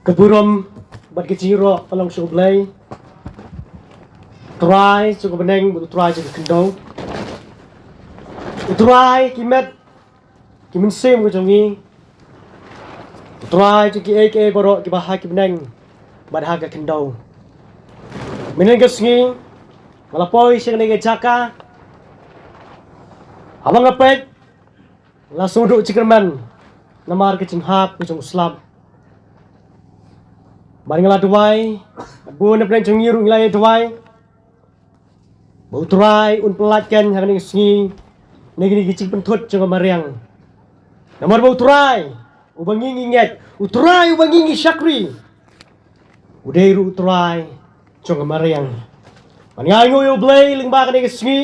Keburom bat keciro palong sublay. Try cukup beneng bu try cukup kendau. Try kimet kimen sem ko jongi. Try cukup ek borok kibah ki beneng bat ha ka kendau. Meneng kesngi malapoi sing nege jaka. Abang ngapet langsung duk cikerman namar ke cinghap ke jong slap. Baring la duai, buan na pren ngiru ngilai duai. Bau try un pelatkan hang ni sngi. Negi gicing pentut jong mariang. Namar bau try, ubang nginget, utray ubang ngingi syakri. Udairu try jong mariang. Mangai ngoyo blay lingba ka negi sngi.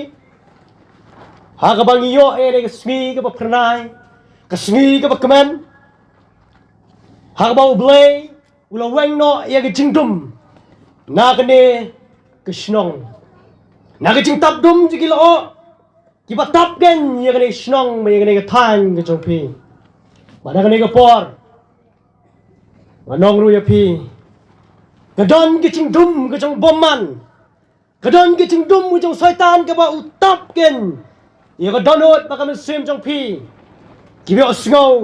Ha ka bang iyo negi sngi ka pernai. Ka sngi ka kemen. Ha ka bau blay ulah weng no ya ke jingdum na kene ke snong na ke jing tap dum ji lo ki ba tap gen ya kene snong me kene ke than ke jongpi ba kene ke por manong ru ya pi ke don ke jingdum ke jong bomman ke don ke jingdum ke jong syaitan ke ba utap gen ya ke donot ba ka sim jongpi ki be osngau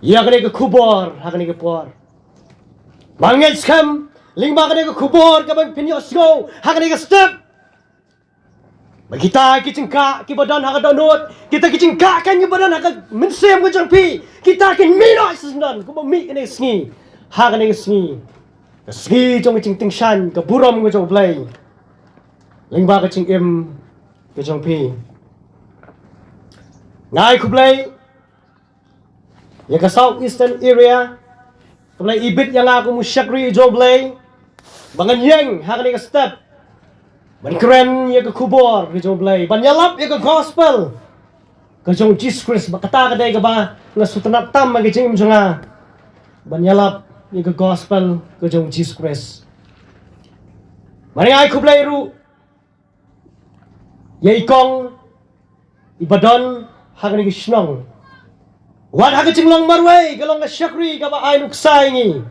ya kene ke kubor ha kene ke por banget skam lingba kene ke kubor ke bang pinyo sgo ha kene ke step bagi kita ki cengka ki badan ha ka donot kita ki cengka kan ki badan ha ka mensem ke jangpi kita kin mino sesnan ko mi kene sngi ha kene ke sngi jong ching ting shan ke burom ke jong play lingba ke ching em ke jangpi ngai ku play ya ke south eastern area Kemudian ibit yang aku musyakri joblay bangan yang hakni ke step ban keren ya ke kubor ke joblay ban yalap ya ke gospel ke jong Jesus Christ bakata kadai ke ba ngasutanap tam ke jing jonga ban yalap ya ke gospel ke jong Jesus Christ mari ai kublay ru ya ikong ibadon hakni ke snong Wan haga cinglang marway galong na syakri ka ba ay nuksay ngi.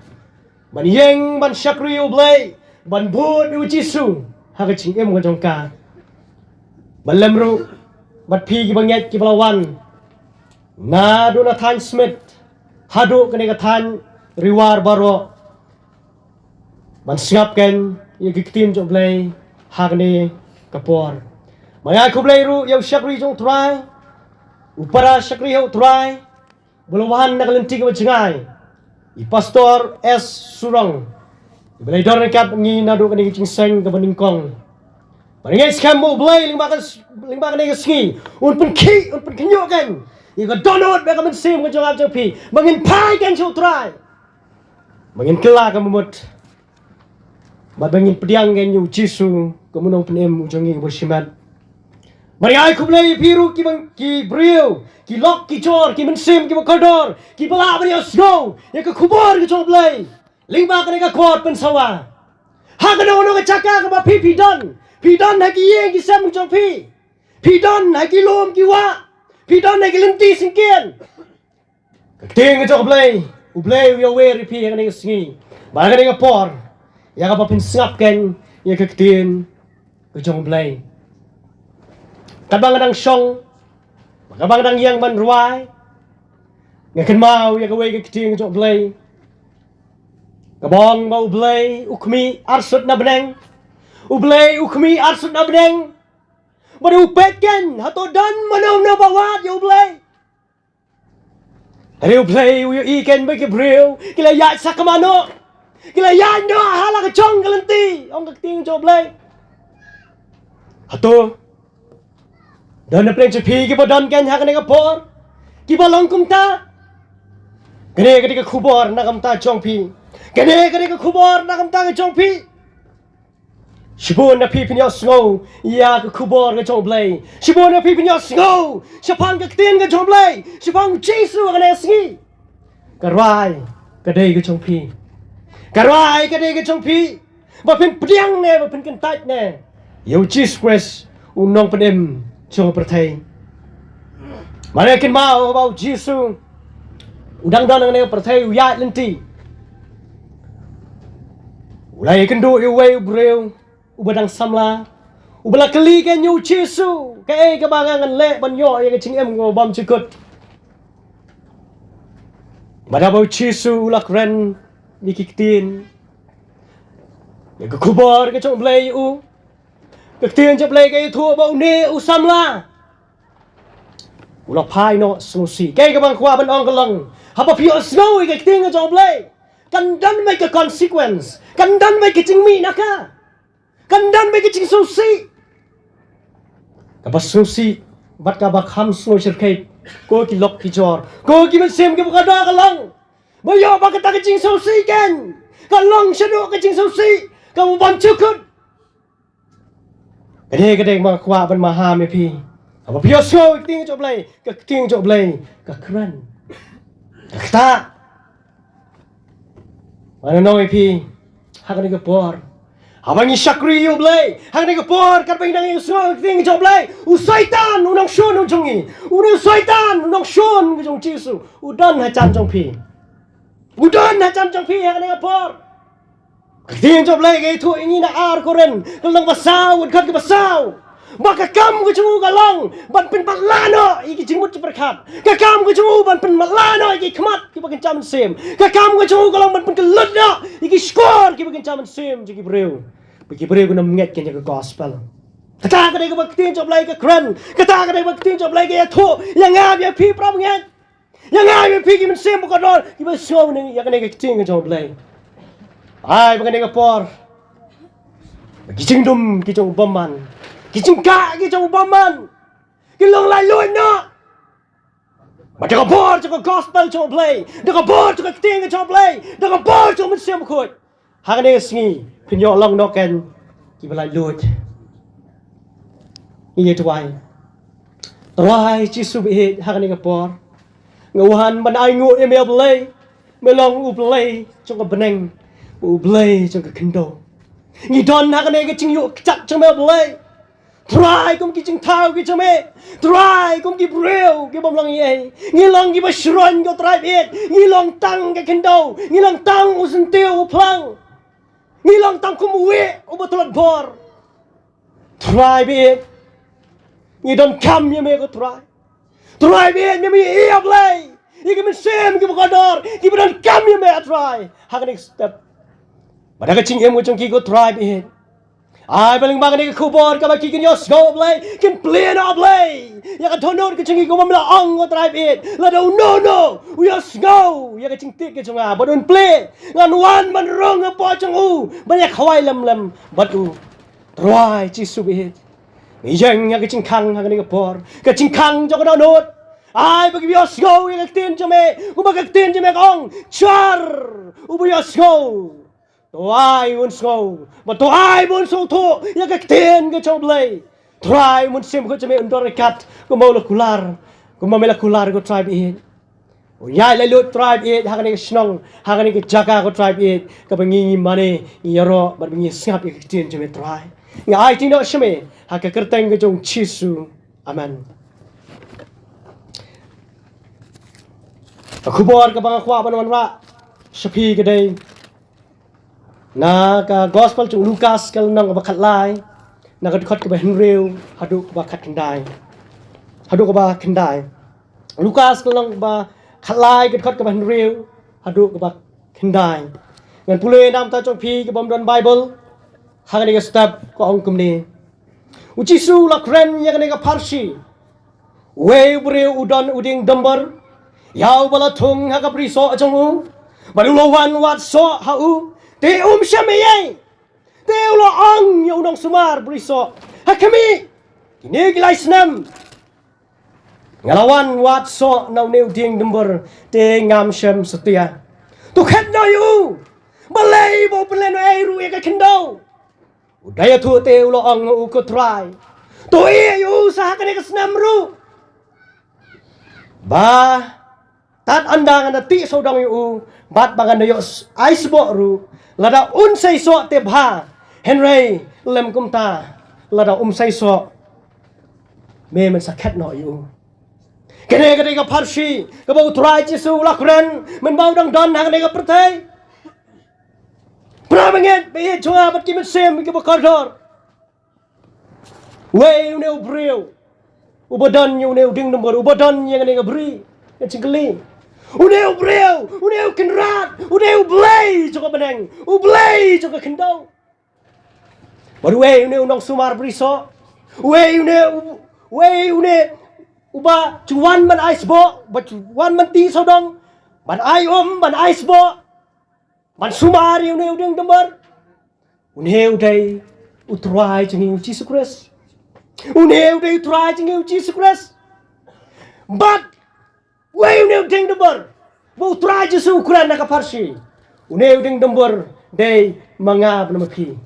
Ban yeng ban syakri ublay ban bud u jisu haga cingem ka jong ka. Ban lemru bat pi ki bangyat ki balawan. Na do na Tan Smith hadu kene ka Tan Riwar baro. Ban siap ken ye giktim jong blay hagne kapor. Maya ku blay ru yaw syakri jong try. Upara syakri yaw try. Buluhan na kalintig mo jingay. Pastor S. Surong. Ibalay doon kat ngi nado ka naging seng ka baningkong. Paringay skam mo blay lingba ka naging sngi. Unpun kinyo kan. Ika donot baka mansim ka jangab jangpi. Mangin pay kan siya try. Mangin kela ka mumut. Mabangin pediang kan yu jisu. Kamunong penem ujangi bersimat. Mari ai kublay piru ki brio ki lok ki chor ki mensim ki makodor ki bala brio sgo ya ke kubor ki choblay lingba ka ka kot pen sawa ha ka no ka chaka ka ba pi don ha ki yeng ki sam jong pi don ha ki lom ki wa pi don ha ki linti singkien ka ting ka choblay ublay wi we ri pi ka ka sngi ba ka ka por ya ka ba pin sngap ken ya ka tin ka choblay kabang dang song kabang dang yang ban ruai ngaken mau ya gawe ke ting jok blay kabong mau blay ukmi arsut na beneng ublay ukmi arsut na beneng bade upet ken hato dan manaw na bawat ya ublay hari ublay uyo iken ba ke brew kila ya sa kamano kila ya no hala ka chong galanti ong ka ting jok blay hato dan na prensa pi ki badan ken ha ka por ki balong kumta kene ka kubor na kamta chongpi kene ka kubor na kamta ka chongpi shibon na pi pinyo sngo ya ka kubor ka chongblay shibon na pi pinyo sngo shapang ka tin ka chongblay shapang jisu ka na sngi karai kadai ka chongpi karai kadai ka chongpi ba pin pdiang ne ba pin kan tat ne yo Jesus Christ unong penem Chong pertai. Mari kin mau bau Jisu. Udang dan ne pertai uyat lenti. Ulai kendo iwe ubreu ubadang samla ubala keli ke nyu chisu ke kabangangan le banyo ye ke ching em ngo bam chikut badabau chisu ulak ren nikiktin ye ke kubar ke chong blai u ke tin che blai ke thu bau ne u samla ulak pai no susi ke kabang kwa ban ong kalong haba pio snow ke tin ke chong blai kan dan make a consequence kan dan make ching mi naka kan dan make ching susi Kapa susi bat ka bak ham snow shirkai ko ki lok ki jor ko ki men sem ke bukada kalang bayo ba kata ke ching susi kan kalong shadu ke ching susi kamu ban cukut gede ma kwa ban maha me pi apa pio snow ting job lay ka ting job lay ka kran ta mana noi pi hakani ke por Abang ni syakri you blay. Hang ni kepor kat pengdang you semua ting job blay. Usaitan unang shon unjongi. Unang usaitan unang shon kejong cisu. Udan hacan jong pi. Udan hacan jong pi hang ni kepor. Ting job blay ke tu ini na ar koren. Kelang basau kat ke basau. Maka kam ke cemu galang ban pen balano iki jingmut berkat. Ka kam ke cemu ban pen balano iki kemat ki bagen camen sem. Ka kam ke cemu galang ban pen keledna iki skor ki bagen camen sem jiki breu. Bagi breu guna menget ke gospel. Kata kadai ke bakti job lai ke kran. Kata kadai bakti job lai ke ya tho yang ngab ya pi pra menget. Yang ngab ya pi ki men sem ko dol ki ba so ni ya kadai ke ting job lai. Ai bagen ke por. Bagi jingdum ki jong baman. Kijing ka kijong baman kilong lai lui na mà đừng có bỏ cho cái gospel cho play đừng có bỏ cho cái tiếng cho play đừng có bỏ cho mình xem khôi hàng này singi pin yo long no ken ki lai lui như vậy chỉ sub hết hàng này cái bỏ ngauhan ban ai ngu email play me long u play cho cái beneng u play cho cái kendo ni don hàng này cái ching yu chặt cho me play Try kum ki ching thao ki chame try kum ki breu ki bom long ye ngi long ki ba shron go try it ngi long tang ke kendo ngi long tang usun teu plang ngi long tang kum we u botol bor try it ngi don kam ye me go try it me e play iki men sem ki ba dor ki ba don kam ye me try hakan step pada ka ching em go chong ki go try it Ai paling bang ni kubor ka baki kin yos go play kin play no play ya ka tonor ke chingi ko mamla ong go drive it la do no we yos go ya ka ching tik ke chunga bodon play ngan wan man rong po chung u banyak khawai lam batu try chi su bi mi yang ya ka ching khang ha ni kubor ka ching khang jo ka not ai bagi yos go ya ka tin chame ko ba ka tin chame ong char u bi yos go Tuai mun so, mà tuai mun so thu, ya cái tiền cái trong play, try mun sim ko chame undor kat, ko mau lakular, ko mau lakular ko try it, o ya lai lu try it, hakan cái snong, hakan cái jaga ko try it, ka bangi mane, yaro, bar bangi siap cái tiền chame try, nga ai tin do chame, ha ka kerteng ko trong chisu, amen. Aku buat ka bang kwa ban wa, shapi cái đây. Na ka gospel chung Lucas kal nang ba khat lai na ka khot ka ba henreu hadu ka ba khat kendai Lucas kal nang ba khat lai ka khot ka ba henreu hadu ka ba kendai ngan pule nam ta chong phi ka bom don bible ha ka ni ka step ko ong kum ni uchi su la kren ya ka ni ka parsi we breu udon uding dambar yau bala thung ha ka pri so chong u baru lo wan wat so ha u Te syamiyay te ulo ang yung nong sumar briso hakami kini gilay snam ngalawan wat so naw new ding number te ngam syam setia tu khat no yu balay bo plen ay ru ya kendo udaya tu te ulo ang u ko try tu yu sa hakani ka snam ru ba tat andangan na ti so dang yu bat bangan yo ice bo ru lada unsay so tebha Henry lem kumta lada say so me man sakhat no yu kene ka parsi ka bau try chisu lakren men bau dang don hang ne ka perthai Prabanget be jonga bat kimen sem ke bakardor. We une ubreu. Ubadan une uding nomor ubadan yang ne ngabri. Ya cingkeli. Une ubreu, une kenrat, une ublay joka beneng. Ublay joka kendau. Baru we une unong sumar briso. We une uba cuan man ais bo, ba cuan man ti sodong. Ban ai ban ais bo. Ban sumari une uding nomor. Une udai utrai jengi Jesus Christ. Une udai utrai jengi Jesus Christ. But we une uding nomor. Bo utrai Jesus ukuran nak parsi. Une uding nomor dei mangab namapi.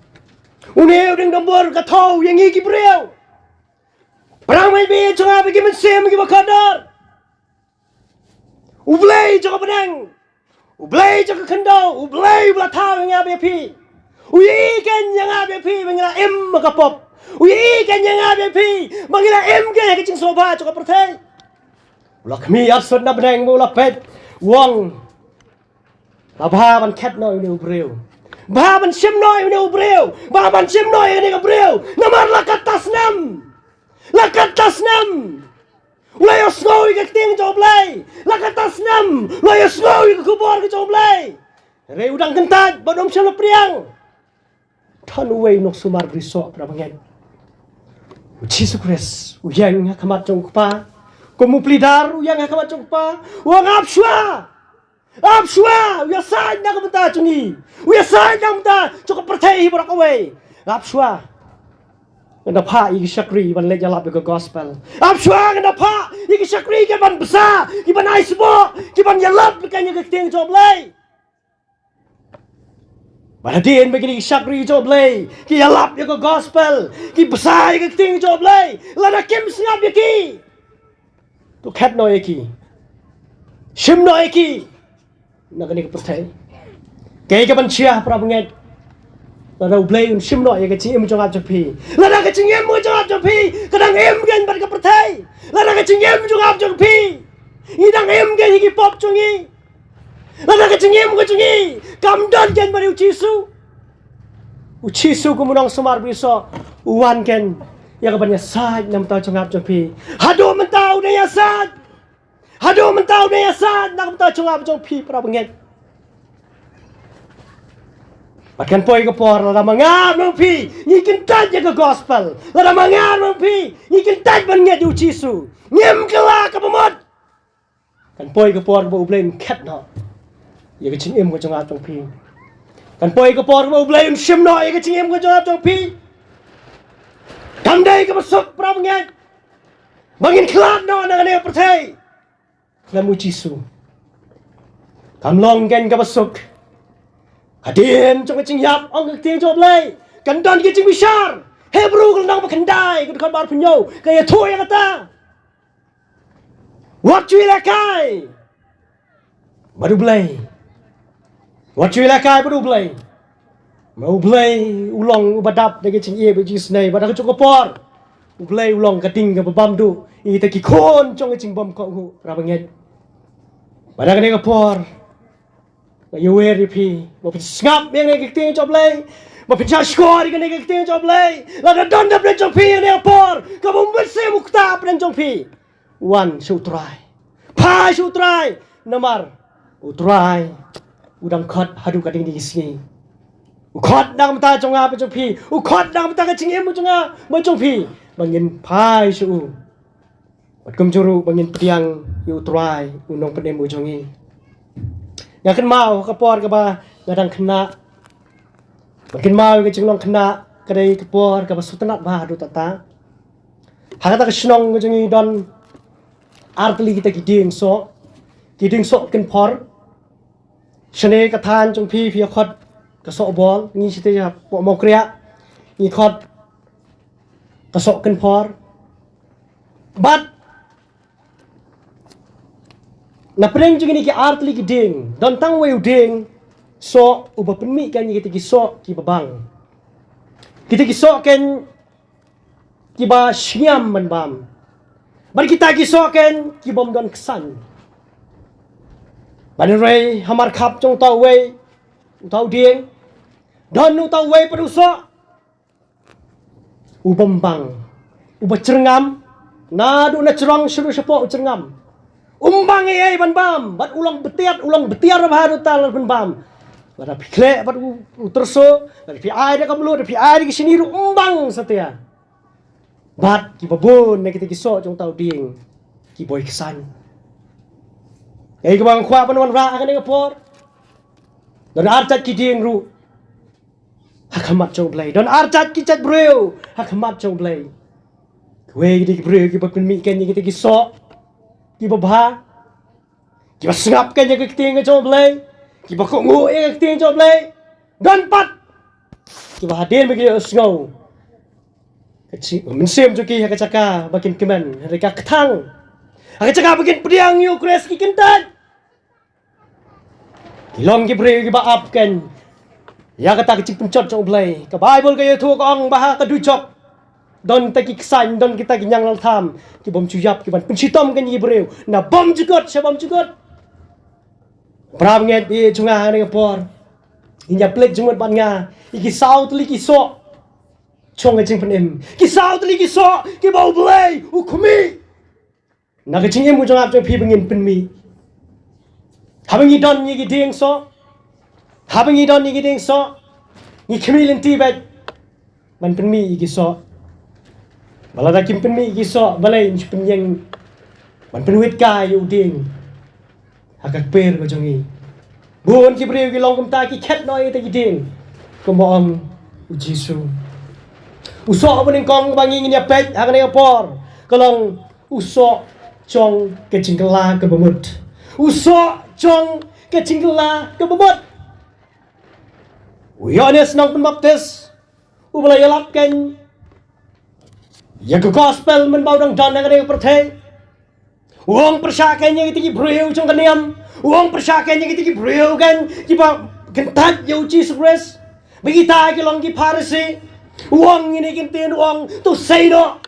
Une uding nomor katau yang iki breu. Perang mai be jonga bagi mensem bagi bakadar. Ublay joka pedang. Ublay joka kendau, ublay belatau yang abe pi. Uyi kan yang abe pi mengila em makapop. Uyi kan yang abe pi mengila em ke kecing soba joka pertai. Ulah kami absurd na pedang ulah pet wong. Abha ban ket no ini ubreu. Bah ban sim no ini ubreu. Bah ban sim no ini ubreu. Namar lakat tasnam. Lakat tasnam. Ulay osngoy ke ting joblay. Lakat tasnam. Ulay osngoy ke kubor ke joblay. Re udang kentat badom syam priang. Tan uway nok sumar briso prabangen. Jesus Christ uyang hakamat jong pa. Kumu plidar uyang hakamat jong pa. Wang abswa. Abswa uya sain na kamata jungi. Uya sain na kamata jok pertai borak away. Abswa. Kena pa iki syakri ban lek jalap ke gospel. Abswa kena pa iki syakri ke ban besar, ki ban aisbo, ki ban jalap ke nya ke ting job lay. Baladin begini syakri job lay, ki jalap ke gospel, ki besar ke ting job lay. Lada kim singap ki. Tu kat no ki. Shim no ki. Nak ni ke pertai. Ke ke ban chia prabanget. Lada ublay un sim no ya kecing em jong ap jopi. Lada kecing em jong ap jopi. Kadang em gen bar ke pertai. Lada kecing em jong ap jopi. Idang em gen higi pop jongi. Lada kecing em jongi. Kamdan gen bar ucisu. Ucisu kumunang sumar briso. Uwan gen ya kabanya sad nam tau jong ap jopi. Hado mentau na yasad. Hado mentau na yasad nak mentau jong ap jopi para benget. Bahkan poi ke por lada mangar mampi ni kentat je ke gospel lada mangar mampi ni kentat ban nget ucisu ngem kela ke pemot kan poi ke por bo blame cat no ye ke ching em ko jong ap jong pi kan poi ke por bo blame sim no ye ke ching em ko jong ap jong pi kan dai ke masuk pra nget bangin klat no na ne pertai lam ucisu kam long gen ke masuk Hadin trong cái chinh yap ông cái tiếng job lay cần đòn cái chinh bishar Hebrew kalau nang berkendai ke dekat bar penyo kaya thôi yang kata what you lakai baru blay what you lakai baru blay mau blay ulong badap dengan ching ye beji snai badak cukup por blay ulong kating ke babam du i taki kon trong cái ching bom ko hu rabanget badak ne ke por you wear pi bo ngap yang ne ting job lay bo pincha skor kan ne ting job lay la da don da job pi ne por ka bo mese mukta pren job pi one should try pa should try namar utrai udang khot hadu kading di sini khot dang ta jonga pe job pi khot dang ta ka chingem jonga mo job pi bangin pai su bat kum juru bangin priang you try unong pedem ujongi yang kan mau kapor ke ba ngadang kena makin mau ke jenglong kena kadai kapor ke ba sutanat ba du tata hakata ke snong ke jengi don artli kita kiding so ken por shane ka than jong pi khot ka so bol ni site ja mo kriya ni khot ka so ken por but na preng juga ni ki artli ki ding don tang weu ding so uba penmi kan kita ki so ki babang kita ki so ken ki ba syiam man bam bar kita ki so ken ki bom don kesan ban rei hamar khap jong tau wei tau ding Don utau way perusa. Ubambang. Uba cerengam. Nadu na cerang suruh sepo cerengam. Umbang ay ban bam. Bat ulang betiar baharu tal ban bam. Bada pikle bat uterso. Dari pi ai dah kamlu, dari pi ai di sini umbang setia. Bat ki babon na kita kisok jong tau ding. Ki boy kesan. Ay kabang kwa panuan ra kan ngapor. Don arcat ki ding ru. Hakamat jong blay. Don arcat ki cat breu. Hakamat jong blay. Kwe ki breu ki bakun mi kan kita kisok. Ki babha. Ki basngap kan kita ting jong blay. Ki bakok ngu kita ting jong blay. Don pat. Ki bahaden bagi usngau. Kecil, mensem joki hak caka bakin keman, mereka ketang. Hak caka bakin pediang yu kres ki kentan. Kilong ki bre ki baap kan. Ya kata kecil pencot jong blay. Ka Bible ka yu tu ka ong baha ka dujok. Don ta ki kesan, don kita ki nyang laltham. Ki bom cuyap ki ban pencitom kan ki breu. Na bom jugot, sa bom jugot. Pram nget bi chunga ni por. Inya plek jungot ban nga. Iki sau tli ki so. Chong ngajing penem. Kisau tali kisau. Ki bau belai. Ukumi. Nak kecing em ujung ap pi bengin penmi. Habangi don ni ki ding so. Habangi don ni ki ding so. Ni kemi lenti bet. Man penmi ki so. Balada kim penmi ki so. Balai ni penyeng. Man penwit kai yu ding. Hakak per ko jongi. Buon ki breu ki long kum ta ki khet noi ta ki ding. Ko mo am Jisu. Usok apa ni kong bangi ni apet hang ni apor. Kalong usok chong ke cingkela ke bemut. Usok chong ke cingkela ke bemut. Uyones nang penbaptis. Ubala yalap kan. Ya ke gospel men bau dang dan hang ni perthai. Uang persakanya kita ki breu chong kaniam. Uang persakanya kita ki breu kan. Ki ba gentat yo Jesus Christ. Bagi ta ki long ki Pharisee. Uang ini kintin uang tu say no.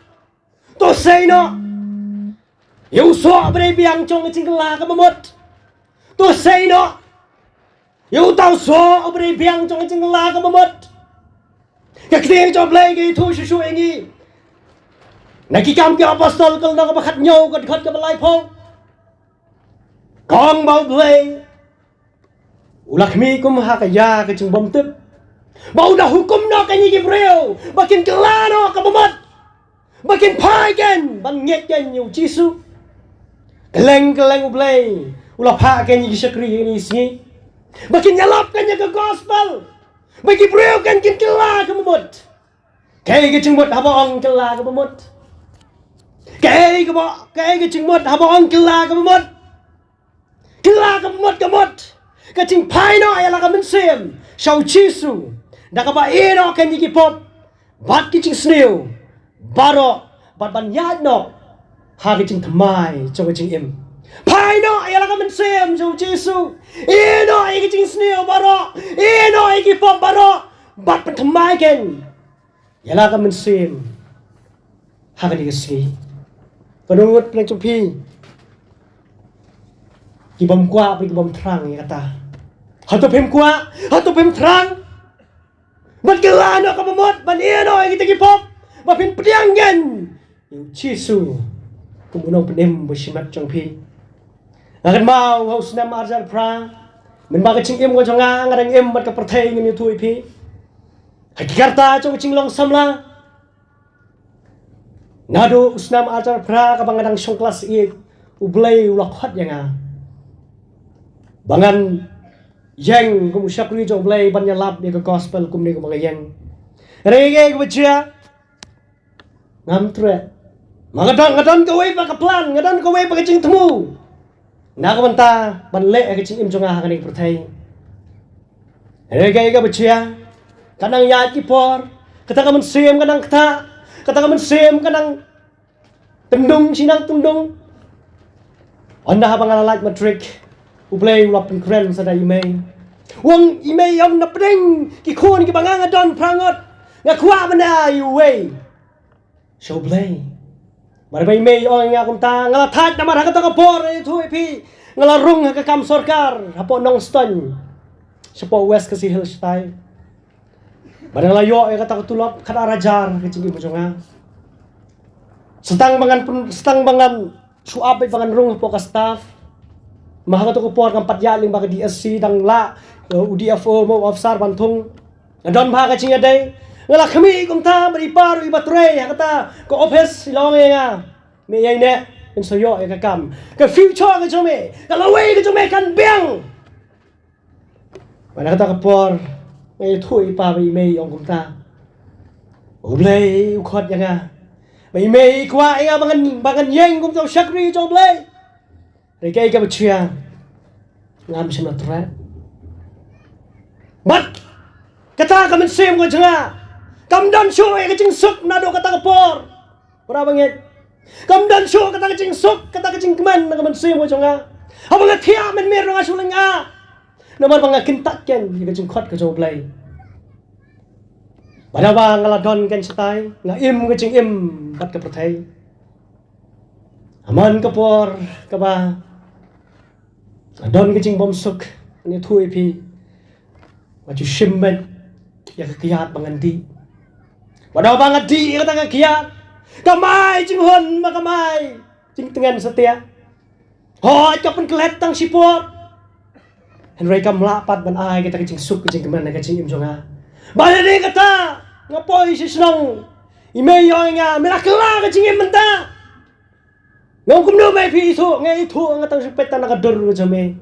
Yung so bre biang chong cingkela ka mamot. Tu say no. Yung tao so bre biang chong cingkela ka mamot. Kakting cho blay ki tu shu ingi. Nakikam ki apostol kal na ka bakat nyaw ka ka balay po. Kong bau blay. Ulakmi kum hakaya ka ching bom tip. Bau dah hukum no kan yi breu. Bakin kelano ka bamat. Bakin pai kan ban nget kan yu Jisu. Keleng ublay. Ulah pa kan yi syakri ni singi. Bakin nyalap kan ya ke gospel. Bagi breu kan kin kela ka bamat. Kay ke cingmot habang kela ka bamat. Kay ke cingmot habang kela ka bamat. Kela ka bamat ka mot. Ka cing pai no ayala ka mensem. Shau Jisu. Nakaba ino kan yi pop. Bat ki cing sneu. Baro bat ban yad no. Ha ki cing thamai chong cing im. Pai no ayala ka mensem shau Jisu. Ino ay ki cing sneu baro. Ino ay ki pop baro. Bat ban thamai kan. Yala ka mensem. Ha ka ni kasi. Panungot plan chong pi. Ki bom kwa ki bom trang ya kata. Hatopem kwa, hatopem trang. Bat kelano ka mamot, ban ino ay kita kipop. Bapin pediangan. Yung Jisu. Kumunong penem bosimat chong pi. Akan mau haus nam arjal pra. Men ba ka ching im ko chonga ngarang im bat ka perthai ngin tu pi. Hakikarta chong ching long samla. Nado usnam arjal pra ka bangadang syong kelas i ublay ulakhat yang bangan yang kum syakri jong blay ban nyalap ni ke gospel kum ni kum yang rege ke baca ngam tre magadon ke we pa ka plan ngadon ke we pa ka cing temu na ka banta ban le ka cing im jong ha ni perthai rege ke baca kanang ya ki por kata ka men sem kanang kata ka men sem kanang tendung sinang tendung anda ha pangalalaj matrik ublay ulap kren sa da imay. Wang imay yang napdeng ki kon ki banganga don prangot nga kwa bana yuway. So ublay. Mari ba imay o nga kumta ngala tat na maraka to ka por tu pi ngala rung ka kam sorkar hapo nong ston. Sa po west kasi hills tay. Badang layo ya kata ketulap kada rajar kecing ibu setang bangan suap bangan rung po ka staff. Maha to ko por kan patyaling baka DSC dang la UDFO mo officer bantung. Ngadon ba ka cing day. Ngala kami kung ta bari paru ibatre kata ko office ilong nga. Me yai ne in soyo ya kakam. Ka future ka jome. Ka laway ka jome kan biang. Mana kata ka por ngay thui pa may ông cũng ta Oblay ukot yang nga may kwa nga bangan yang cũng tao shakri cho Oblay rồi cái bật chia ngam xem là threat bắt kata ka mình xem ko changa kam dan show cái ching suk na do kata ka por ora bangit kam dan show kata ka ching suk kata ka ching kman na ka mình xem ko changa abang thia men mer nga sulinga naman mga kintak yan yung kajong kot kajong play bada ba ngaladon kan satay nga kajong bat ka patay aman kapor kaba adon kajong bomsok ni thui pi waju shimmen ya kakiyat bangandi bada ba ngadi kata kakiyat kamay jing hon makamay jing tengan setia ho kapan keletang sipot Henry kam lapat ban ai kita kecing suk kecing keman na kecing imjonga. Bala ni kata ngapoi si senong. Ime yo nga melakela kecing imenta. Ngom kumno mai pi itu ngai itu ngatang sepetan nakadur jame.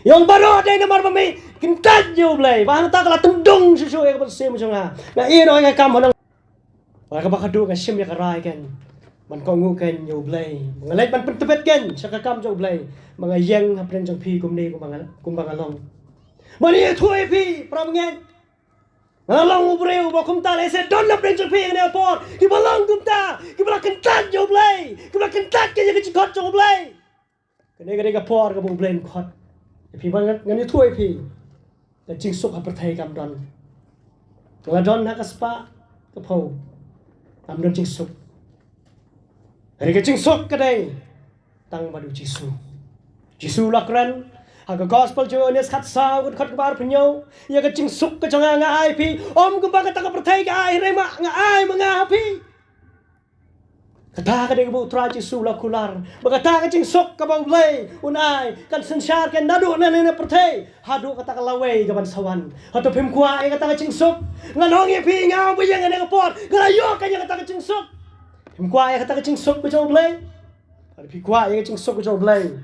Yang baru ada nomor pami kintat jo blai. Bahan ta kala tendung susu ya kapan sem jonga. Na ino nga kam honang. Wala ka bakadu ka sim ya karai kan. Man kongu kan yo blai. Ngalait man pentebet kan sa kakam jo blai. Mga yang hapren jong pi kumni kumbangalong. Mani thui pi pramngen. Ngalong ubreu ba kumta le se don hapren jong pi ne por. Ki balong kumta, ki bala kentat jo blai. Ki bala kentat ke ye kot jo blai. Kene ka por ka bu blai kot. Pi bang ngani thui pi. Da jing suk haperthai kam don. Ngadon ha ka spa ka phau. Am don jing suk. Hari ka jing suk ka dai. Tang madu jisu. Jisu lakran haga gospel jo nes khat sa gut khat bar phnyo ya ka ching suk ka changa nga ai pi om ku ba ka ta ka prathai ka ai rema nga ai ma nga pi kata ka de bu tra jisu lakular ba ka ta ka ching suk ka ba blai unai kan sansar kan nadu na ne prathai hadu ka ta ka lawai ka ban sawan hato phim kwa ai ka ta ka ching suk nga nong ye pi nga bu yang ne ka por ga yo ka ya ka ta ka ching suk phim kwa ai ka ta ka ching suk ba jo blai pi kwa ai ka ching suk ba jo blai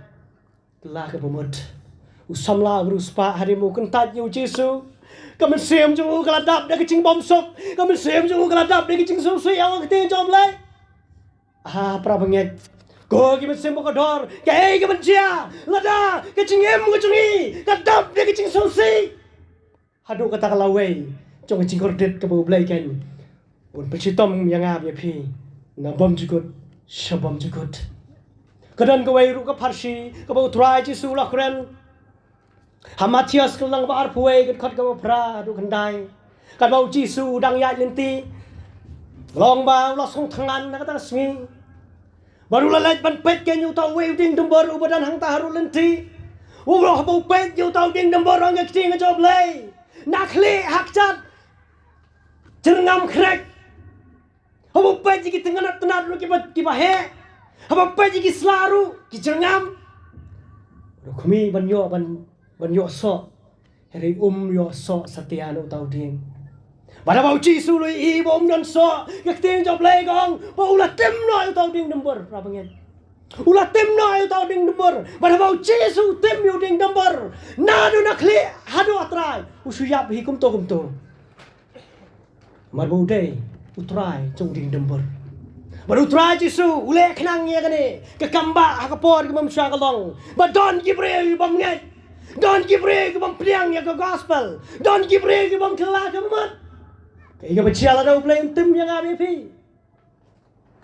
telah kebumut usamla beruspa harimu kentat yu Jesu kamen sem jung keladap dia kecing bomsok kamen sem jung keladap dia kecing susi awak keting jomlai prabanget go kimen sem bokodor kai kamen cia lada kecing kecungi kadap dia kecing susi hadu kata kalawai jong kecing kordet ke blai kan pun percitom yang ab ya pi na bom jukut shabom jukut Kadan kawai ru ka parsi ka bau try Jesu la kren Hamatias ka lang ba arpuai ka khat ka pra du kandai ka bau Jesu dang ya lenti long ba la song thangan na ka ta sngi baru la lait ban pet ken yu tau wei ding dumbor u badan hang ta haru lenti u ro bau pet yu tau ding dumbor ang ka ting job lei na khle hak chat jengam krek bau pet ki tengan tenat lu ki ba he apa jiki selaru kijengam kami banyo so hari yo so satiano tau ding pada bau ci sulu I bom non so yaktin job lay gong bau ulah tem no tau ding number rabangen ulah tem no tau ding number pada bau ci su tem yo ding number nadu nak kli hadu atrai usuyap hikum to mar bau dei utrai jong ding number baru try Jesu ule kenang ya kene ke kamba hakapor ke mamsha kalong but don't give re bam nget don't give re ke bam priang ya ke gospel don't give re ke bam kela ke mat ke ga bachiala da play tim yang abi pi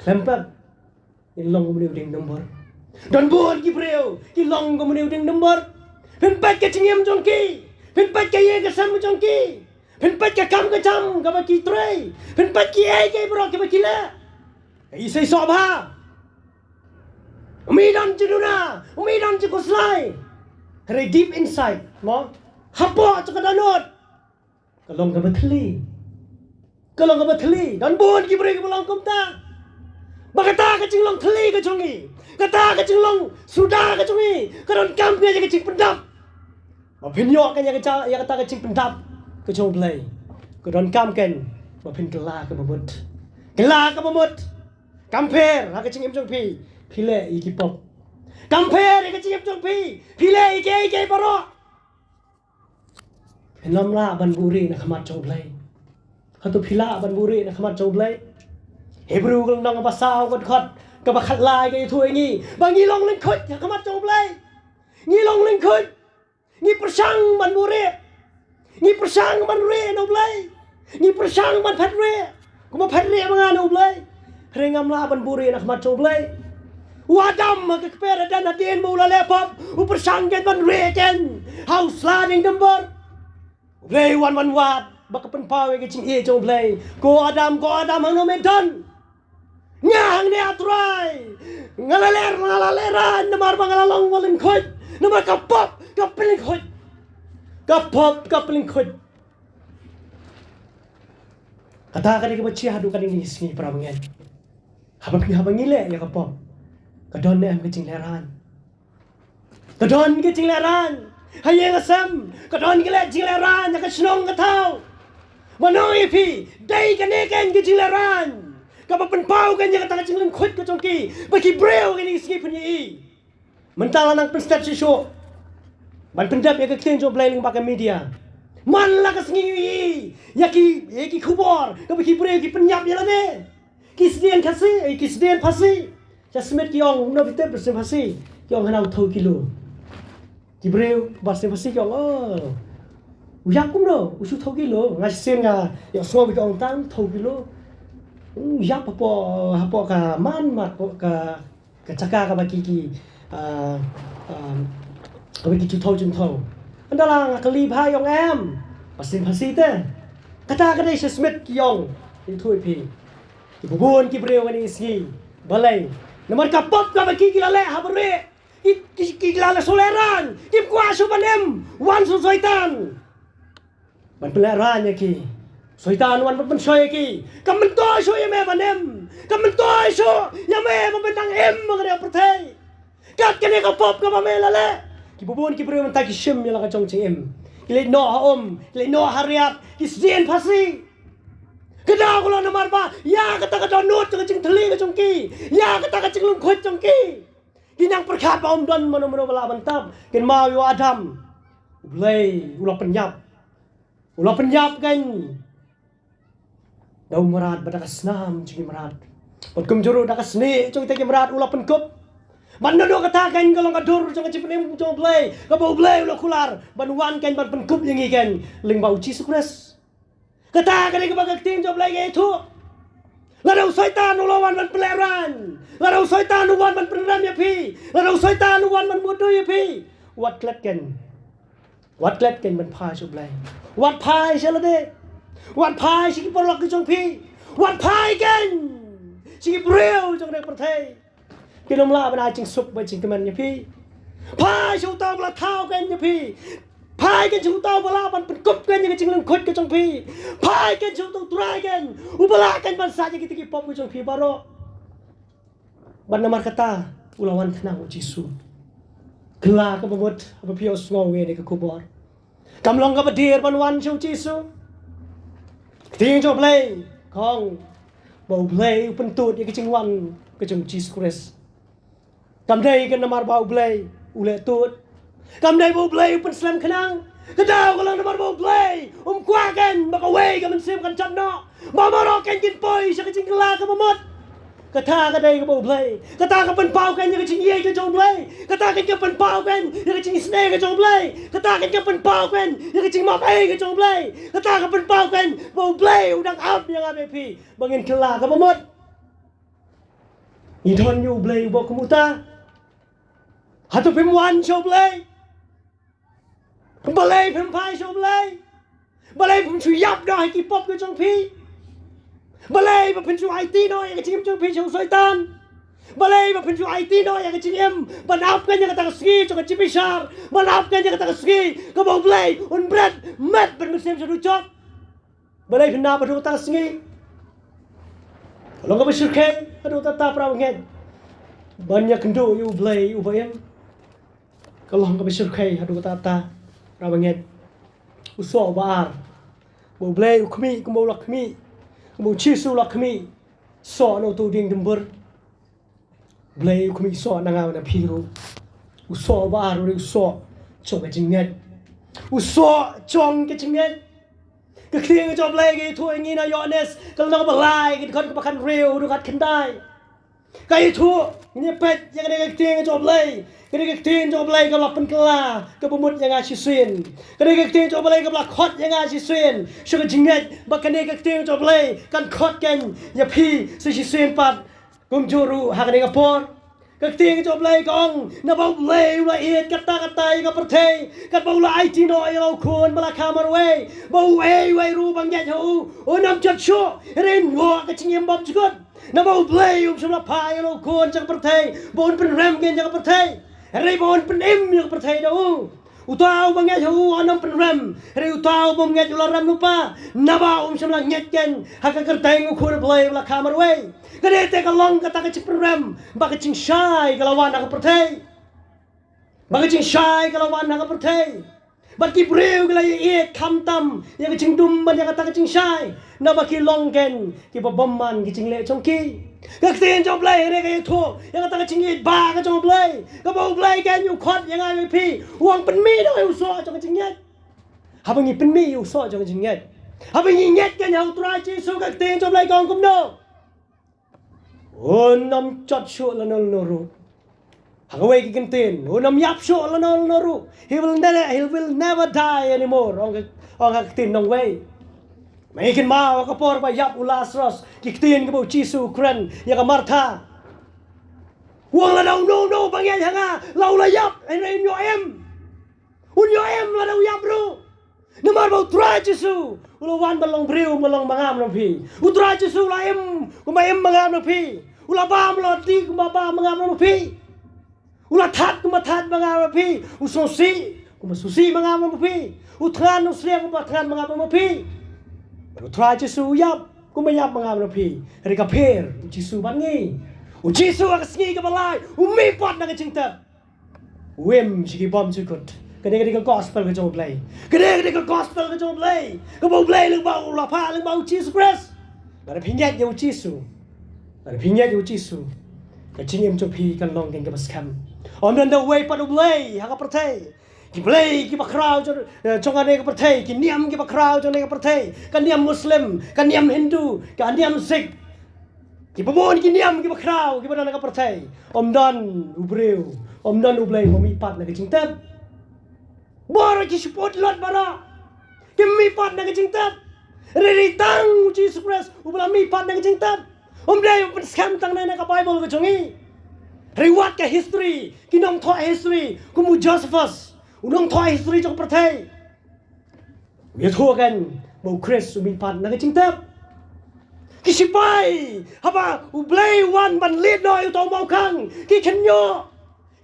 klemper in long mu ding number don't buat give re ki long mu ding number pin pat ke chingem jongki pin pat ke ye ke sam jongki pin pat ke kam ke cham ga ba ki tre pin pat ki ai ke bro ke ba ki la Isai sobha umidan jiduna umidan jikuslai very deep inside mo hapo chakadanot kalong ka batli Kalau nggak berteli dan buat kibre ke pulang komta. Bakata kecing long teli ke congi. Kata kecing long sudah ke congi. Karon kampnya je kecing pendap. Mapinyok kan yang kata kecing pendap ke cong play. Karon kam kan mapin kela ke bamut. Kela ke bamut. Kamper ha kecing im cong pi. Pile iki pop. Kamper kecing im cong pi. Pile iki paro. Penam la ban buri nak khamat cong play. Hatu pila ban buri nak khamat cong play. Hebrew kalau nang pasau kot ke bakat lai ke itu ini bangi long lengkut ya kamat jong play ngi long lengkut ngi persang ban bure ngi persang ban re no play ngi persang ban phat re kuma phat re manga no play rengam la ban bure nak kamat jong play wadam ke kepera dan adien mula lepop u persang gen ban re ken house la ding number play one wat bakapen pawe ke cing e jong play ko adam hang no medon Nyang ni atrai ngalaleran namar bangalalong walin khoj namar kapop kapeling khoj kata kan ke baci hadu kan ini sini pramangan habang ile ya kapop kadon ne am ke cingleran hayeng asam kadon ke cingleran ya ke snong ka thau manoi pi dai kan ne kan ke cingleran Kapa penpau kan yang kata kacing lengkut ke congki. Bagi breu kan ini sikit punya i. Mentala nang penstep sisyo. Man pendap ya ke kiten jo blailing pakai media. Man lah ke sengi i. Yaki kubor. Kapa ki breu ki penyap ya lah ne. Kisdian pasi. Jasmet ki ong no bite bersen pasi. Ki ong hanau tau kilo. Ki breu bersen pasi ki ong uyak kum do. Usu tau kilo. Ngasih nga ya semua bi ong tang tau kilo. Yak apa ka man mat ka caka ka baki ki baki chu thau andala ngakali bha yong em pasin phasi te kata ka dei smith ki yong in thui pi ki bubun ki breu ni ski balai namar ka pop ka baki ki lale habre ki lale soleran ki kwa su banem wan su soitan ban pelaran ya ki Soitan wan pen soy ki kamen toy so yame banem kamen toy so yame mabendang em magre pertai kat kene ka pop ka mamela le ki bubun ki pre mentaki shim yala ka chong em ki le no ha ki le no hariap ki sien phasi kada ko la namar ba ya kata ka donut ka ching thli ka chong ki ya kata ka ching lung khot chong ki kinang perkhat ba don mano bala bantam ken mau yo adam blay ulah penyap kan Daw marat badakas nam cigi marat. Pagkum juru dakas ni cong tegi marat ulah penkup. Banda do katakan kalau ngadur cong cipenem cong play. Kabau play ulah kular. Banuan kan ban penkup yang ikan ling bau ci sukres. Katakan ke bagak ting cong play itu. Larau syaitan ulawan ban peleran. Larau syaitan uwan ban penram ya pi. Larau syaitan uwan ban bodoh ya pi. Wat klet kan ban pha cong play. Wat pha shala de. Wat pai sigi porlok ke jong pi wat pai kan sigi breu jong dek pertai kinom la bana ching sup ba ching keman nya pi pai chu tao bla thao kan nya pi pai kan chu tao bla ban pen kup kan nya ching leng khot ke jong pi pai kan chu tao trai kan ubala kan ban sa ji ki pop ke jong pi baro ban namar kata ulawan thnang jisu gela ke bobot apa pios ngowe de ke kubor kamlong ka badir ban wan chu jisu Ting cho play Kong Bau play pentut ya kecing wan Kecing Jesus Christ Kam day kan namar bau play Ule tut Kam day bau play pen slam kenang Kedau kalau namar bau play Kwa kan Baka way ka mensim kan cat no Mamaro kan kin poy Siya kecing kela ka mamot Kata ka day ka bau play Kata ka penpau kan ya kecing ye ka jong play Kata kan ka penpau kan ya kecing snake ka jong play Kata kan ka penpau kan ya kecing map ay ka jong play Kata ka penpau kan bau play udang up yang abe pi bangin kela ka mamot Ni thon yu play bo kumuta Hatu pim wan show play Balay pim pai show play Balay pim chu yap da hai ki pop ka jong pi Balay ba pencu IT no yang kecing cong pencu syaitan. Balay ba pencu IT no yang kecing banap kan yang kata ski cong kecing besar. Banap kan yang kata ski ke bau balay un bread mat bermusim seducok. Balay pina ba do ta ski Kalau nggak bersyukur, aduh tata perawat banyak kendo you blay ubayam. Kalau nggak bersyukur, aduh tata perawat usah bar, mau blay ukmi, mau lakmi, mau cisu lakmi, so no tu ding dembur, blay ukmi so nangaw na piru, usah bar usah cong kejingan, usah cong kejingan. Kekling job lagi tu ingin na yones kalau nak balai kita kan kepakan real dekat kendai kai tu ini pet yang ada kekling job lagi kena kekling job lagi kalau penkela kebumut yang asyik swin kena kekling job lagi kalau kot yang asyik swin suka jingat bahkan ni kekling job lagi kan kot kan ya pi sushi swin pat kumjuru hak ni kapor kekling job lagi kong na bau lay ula iet kata-kata yang pertai kat bau la IT no yang kon bala kamar we bau we ru bang ya hu nam chat sho ren wo ka chingem bab jgot na bau lay semla pa yang kon jak pertai bon pen ram gen jak pertai re bon pen em jak pertai do utau bang ya hu nam pen ram re utau bom nget ula ram lupa na bau semla nget gen hak kertai ngukun play bala kamar we Kena teka long kata kecil program, baka cing shy kalawan nak pertai, baka cing shy kalawan nak pertai, baki breu kala ye kam tam, yang kecing dum ban yang kata kecing shy, na baki long ken, ki babamman ki cing le chongki, kakten job lay re kaya tu, yang kata kecing ye ba ka job lay, kabau lay ken you kot yang ai pi, uang penmi doi usah jong kecing yet, habangi penmi usah jong kecing yet, habangi yet ken yang try so kakten job lay kong kum no. Nam chat show la nol noru. Hagaway kikintin. Nam yap show la nol noru. He will never die anymore. Ong kikintin nong way. Maikin ma wakapor ba yap ulas ros. Kikintin kabo chisu kren yaga martha. Wang la daw no bangyan hanga. Lau la yap. In yo em. Un yo em la daw yap bro. Namar ba utray chisu. Ulawan balong breu malong mangam ng pi. Utray chisu la em. Kumayem mangam ng pi. Ula ba melodi kuma ba mangam ng pi. Ula tat kuma tat mangam ng pi. Ususi kuma susi mangam ng pi. Utran usri kuma tran mangam ng pi. Utray chisu yap kuma yap mangam ng pi. Rika per chisu bangi. Uchisu akasngi ka balay. Umipot na kacingtap. Wem sige bom chukot. Kena gospel ke jom play. Kena gospel ke jom play. Kau play leng bau lapa leng bau Jesus Christ. Ada pinjat yang Jesus. Ada pinjat yang Jesus. Kacing em copi kan long kan kepas kam. On the way pada play haka pertai. Ki play ki bakrau jong ane ke pertai. Ki niam ki bakrau jong ane ke pertai. Kan niam Muslim, kan niam Hindu, kan niam Sikh. Ki pemon ki niam ki bakrau ki pada ke pertai. Om dan ubreu, om dan ublay memipat nak kacing tep. Baru ki support lot bara. Kimi pat na kacing tap. Riri tang Jesus Christ. Ubala mi pat na kacing tap. Day pen scam tang na ka Bible ke jongi. Reward ke history. Kinong thoa history. Kumu Josephus. Unong thoa history jong pertai. Dia thua kan. Mau Chris umi pat na kacing tap. Kisipai. Haba ublay wan ban lead no yu tong mau kang. Ki kenyo.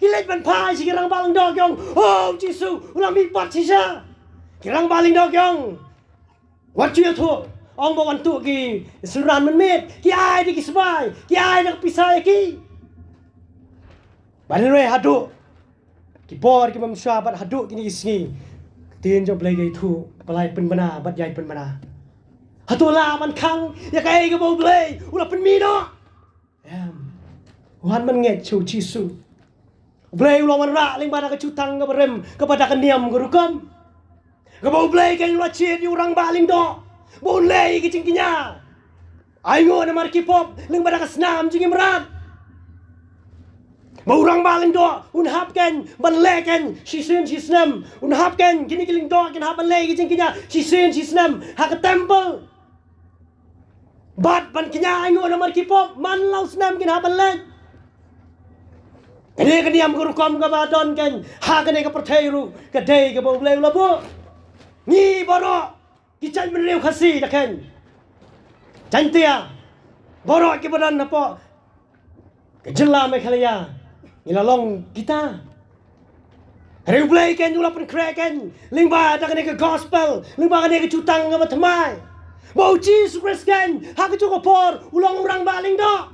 Kilet ban pai si kirang baling dog yong. Oh Jisu, ulang mi pat sisa. Kirang baling dog yong. Wat cuy tu. Ong bawan tu ki suran menmet. Ki ai di ki sebai. Ki ai nak pisai ki. Badan we hadu. Ki por ki mamsha bat hadu kini isngi. Tien jom play tu. Balai pen bana bat yai pen bana. Hatu la man kang. Ya kai ke bau play. Ulah pen mi do. Wan man nget chu Jisu. Blay ulang manra ling pada kecutang ke berem kepada keniam gurukam. Kebau blay kan ulah cit orang baling do. Bau lay ke cingkinya. Ayo na mar K-pop ling pada kesnam jingi merat. Bau orang baling do unhap kan ban lay kan sisin sisnam unhap kan kini kiling do kan hap ban lay ke cingkinya sisin sisnam hak temple. Bat ban kinya ayo na mar K-pop man lau snam kin hap ban lay. Kene keniam gurukam ke badon kan ha kene ke pertai ru kedai ke bau bleu labo ni boro kican menreu khasi dakan cantia boro ke badan apa kejela me khalaya nilalong kita reu blai kan ula pen krek kan lingba da kene ke gospel lingba kene ke cutang ke matamai Bau Jesus Christ kan hak cukup por ulang orang baling do.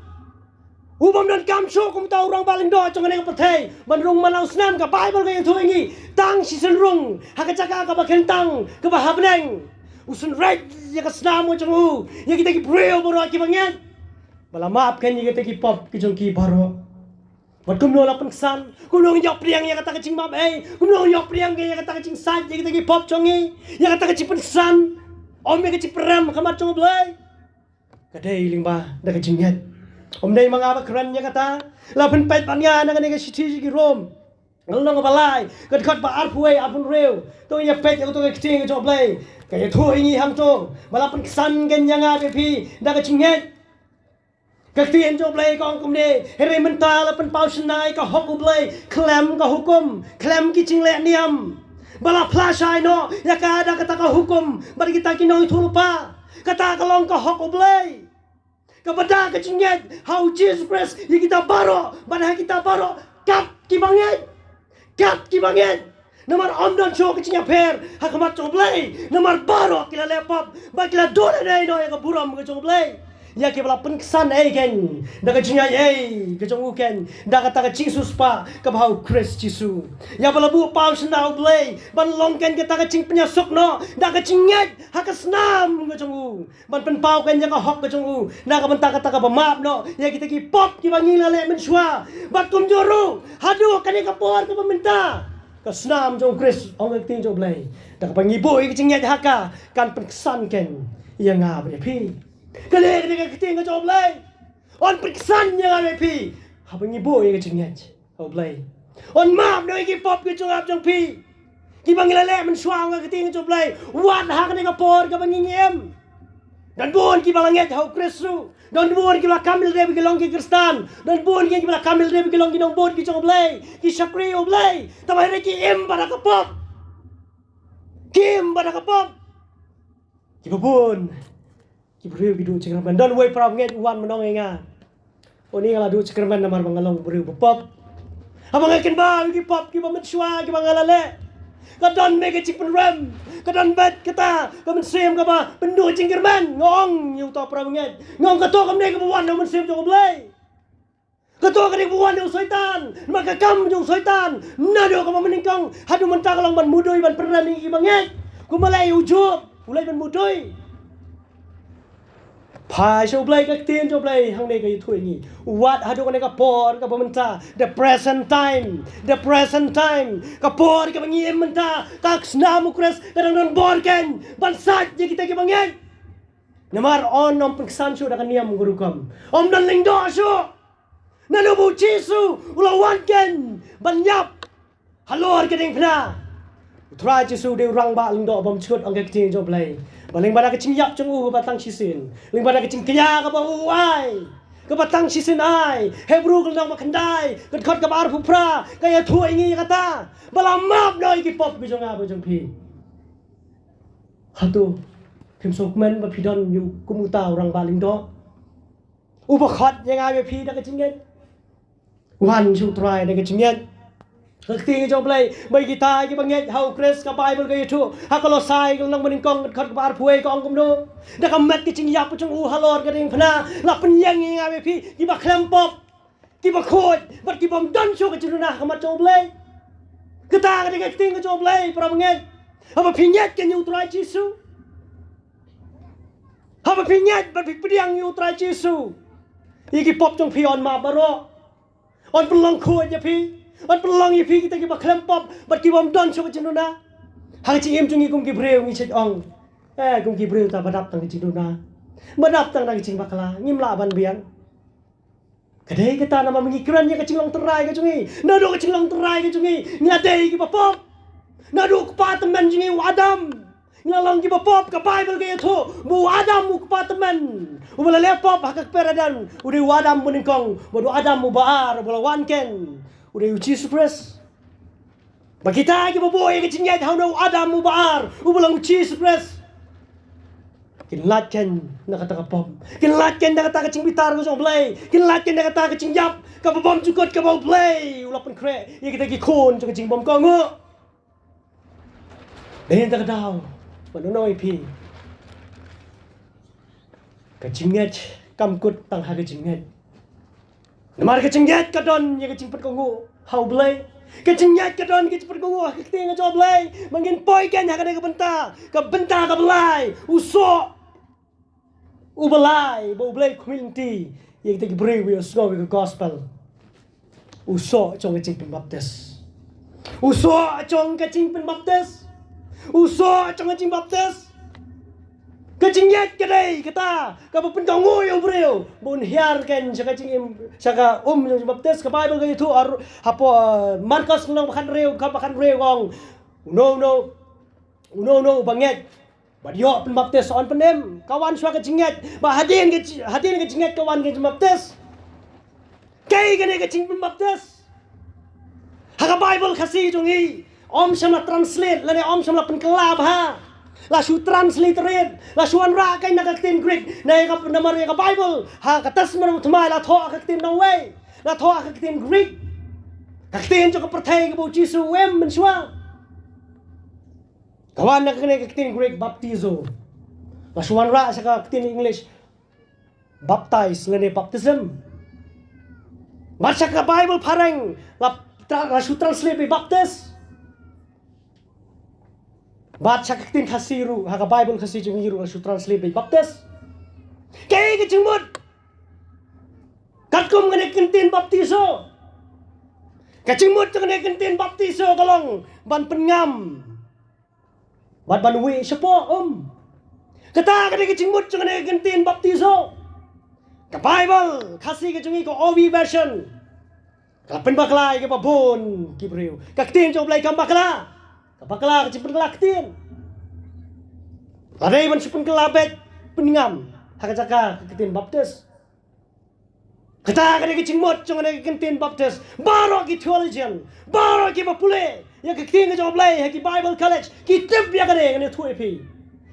Ubam dan kamsho kum tahu orang baling do jangan yang pertai menrung malau senam ke Bible ke yang tu ini tang si senrung hak cakap ke bakentang ke bahabneng usun red ya ke senam macam ya kita ki pray boro ki banget bala maaf kan ya kita ki pop ki jong ki baro buat kum nola pensan kum nong yok priang ya kata kecing maaf kum nong yok priang ya kata kecing san ya kita ki pop jongi ya kata kecing pensan om ya kecing peram kamat jong blay kadai lingba dah kecing nyat om day mga bakrannya kata lapan pet panya na kanega siti gi rom ngalong balai kat kat ba arpuai apun reu to ya pet ya to kecing jo blay kaya thu ingi ham to malapan san gen yang ave pi da ka chinget ka tien jo blay kong kum ne here mental lapan pau snai ka hok blay klem ka hukum klem ki ching le niam bala plasai no ya ka ada kata ka hukum bari kita ki noi thu pa kata ka long ka hok blay kepada kecingnya how Jesus Christ yang kita baro pada kita baro kat ki banget nomor om dan show kecingnya per hakamat coblay nomor baro kila lepop bakila dole dai no yang buram ke coblay ya ke bala penkesan ken da kecingnya ke jong ken da kata kecing suspa ke bau Christ Jesus ya bala bu pau sendau blay ban longken ke ta kecing penyasuk no da kecingnya hakasnam ke jong ban pen pau ken yang hok ke jong na ka benta kata ka bamap no ya kita ki pop ki bangila le mensua bat kum juru hadu kan ka por ke peminta ka snam jong Christ ong ke ting jong blay da ka pangibu kecingnya haka kan penkesan ken ya ngab pi kali kita keting ke job lay on periksan yang ada pi apa ngibo yang kecingnya job lay on map no iki pop ke jong ap jong pi ki bangilale men suang ke keting ke job lay wat hak ne ka por ka bangingiem dan bon ki balanget hau Kristu dan bon ki la kamil de ki long ki Kristan dan bon ki la kamil de ki long ki dong bon ki job lay ki sakri job lay tamai ki em pada ka pop kim pada ka pop ki bon Kibriu bidu cengkerman dan way prab nget wan menong enga. Oni ngala du cengkerman namar bangalong briu bepop. Abang akan ba ki pop ki bamet shwa ki bangalale. Kadon mega cipen ram. Kadon bat kata kamen sem ka ba pendu cengkerman ngong yu to prab nget. Ngong kato kam ne ka wan no men sem jo blay. Kato ka ne wan jo soitan. Maka kam jo soitan. Nado ka meningkong hadu menta kalong ban mudoi ban perna ni banget. Kumalai ujub ulai ban mudoi. Pai show play ka tien show play hang ne ka thu ni what hadu ka ne ka por ka pamenta the present time ka por ka bangi menta ka snamu kres ka dang bor ken ban sat je kita ke bangi namar on nom peksan shu da kan niam guru kam om dan ling do shu na no bu chi su ulawan ken ban yap halor ka ding phna try chi su de rang ba ling do bom chut ang ka tien show play baling pada kecing yap cung batang sisin ling pada kecing kaya ka ba uai ka batang sisin ai hebru ka nang makandai ka khot ka bar phupra kaya thu ingi kata bala map noi ki pop bi jonga ba jong pi hatu phim sokmen ba pidon yu kumuta orang baling do uba khot yang ai pi da kecing ngen wan chu try da kecing ngen Keting jo play bai kita ki banget how Chris ka Bible ka itu hakalo sai ka nang meningkong khat ka bar puai ka ongkom do da ka mat ki ching yap chung u halor ka ding phna la penyang ngi ngawe pi ki ba klem pop ki ba khot bat ki bom dan chu ka chuna ka mat jo play kita ka ding keting ka jo play pra banget apa pinyat ka nyu trai jisu apa pinyat bat pi pediang nyu trai jisu iki pop chung pi on ma baro on pelong khot ya pi Bat pelong ye pi kita ki ba klempop bat ki bom don so chinuna hang chi em chung kum ki breu ngi chet ong kum ki breu ta badap tang chinuna badap tang dang ching bakala ngim la ban biang kadai kita nama mengikran ye ka chinglong terai ka chungi nado ka chinglong terai ka chungi ngadai ki ba pop nado ku pa temen jingi wadam ngalong ki ba pop ka Bible ka yetho bu adam mu ku pa temen ubala le pop hakak peradan udi wadam meningkong bodo adam mu baar bola wanken udah Jesus Christ. Bagita ki baboy ki chingyat how no Adam mu baar. Ubulang Jesus Christ. Kinlat ken nakataka pom. Kinlat ken nakataka chingbitar ko jong play. Kinlat ken nakataka chingyap ka babom jukot ka baw play. Ulapon kre. Ye kita ki kon jong chingbom ko ngo. Dahin ta daw. Manonoy pi. Kecingget kamkut tang ha kecingget. Namar kecingget kadon ya kecingpet kongu hau blai. Kecingget kadon kecingpet kongu ha kecing ngajo blai. Mangin poi kan ha kada ka benta ka blai. Usok ubelai bo blai community ya kita beri we go with the gospel. Usok chong kecing pembaptis. Usok chong kecing pembaptis. Usok chong kecing baptis. Kecingget kedai kata ka pentongo yo breo bon hiarkan saka cing saka yo baptis ka bible ka itu hapo Markus nang bakan reo ka bakan reo gong no banget badio pembaptis on penem kawan swa kecingget ba hadin kecingget kawan ke baptis kai kene kecing pembaptis haka bible kasih jungi om sama translate lane om sama penkelab ha la su transliterate la suan ra kai na kaktin Greek na ka namar ka Bible ha katas man thmai la tho kaktin no way la tho kaktin Greek kaktin cho ka perthai ka bu Jisu wem man swa kawan na kaktin Greek baptizo la suan ra sa kaktin English baptize lene baptism marcha ka Bible parang la su translate baptize baca kaktin khasiru haka Bible khasi jungiru su translate by baptis kay kecimut katkum ngene kentin baptiso kecimut ngene kentin baptiso kalong ban pengam ban we sepo kata kene kecimut ngene kentin baptiso ka Bible khasi ke jungi ko OV version kapen baklai ke babon kibreu kaktin joblai kam bakla kapakla kecipun kelaktin. Ladai man sipun kelabet peningam hakacaka keketin baptis. Kata kada kecingmot cong ada keketin baptis. Baro ki theologian, baro ki bapule. Ya keketin ke joblai haki Bible college. Kitip ya kada ngene thuepi.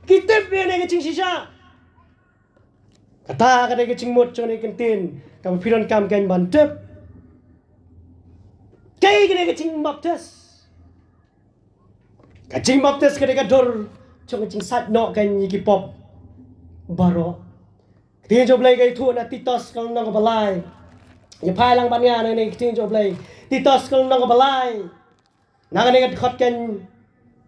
Kitip ya ngene kecing sisa. Kata kada kecingmot cong ada keketin kam piron kam kan bantep. Kai ngene kecing baptis. Kacing baptis kada dor cong kacing sat no kan yiki pop baro kting job lay kay thu na titos kang nang balay ya phai lang ban nga ne kting job lay titos kang nang balay nang ne khot kan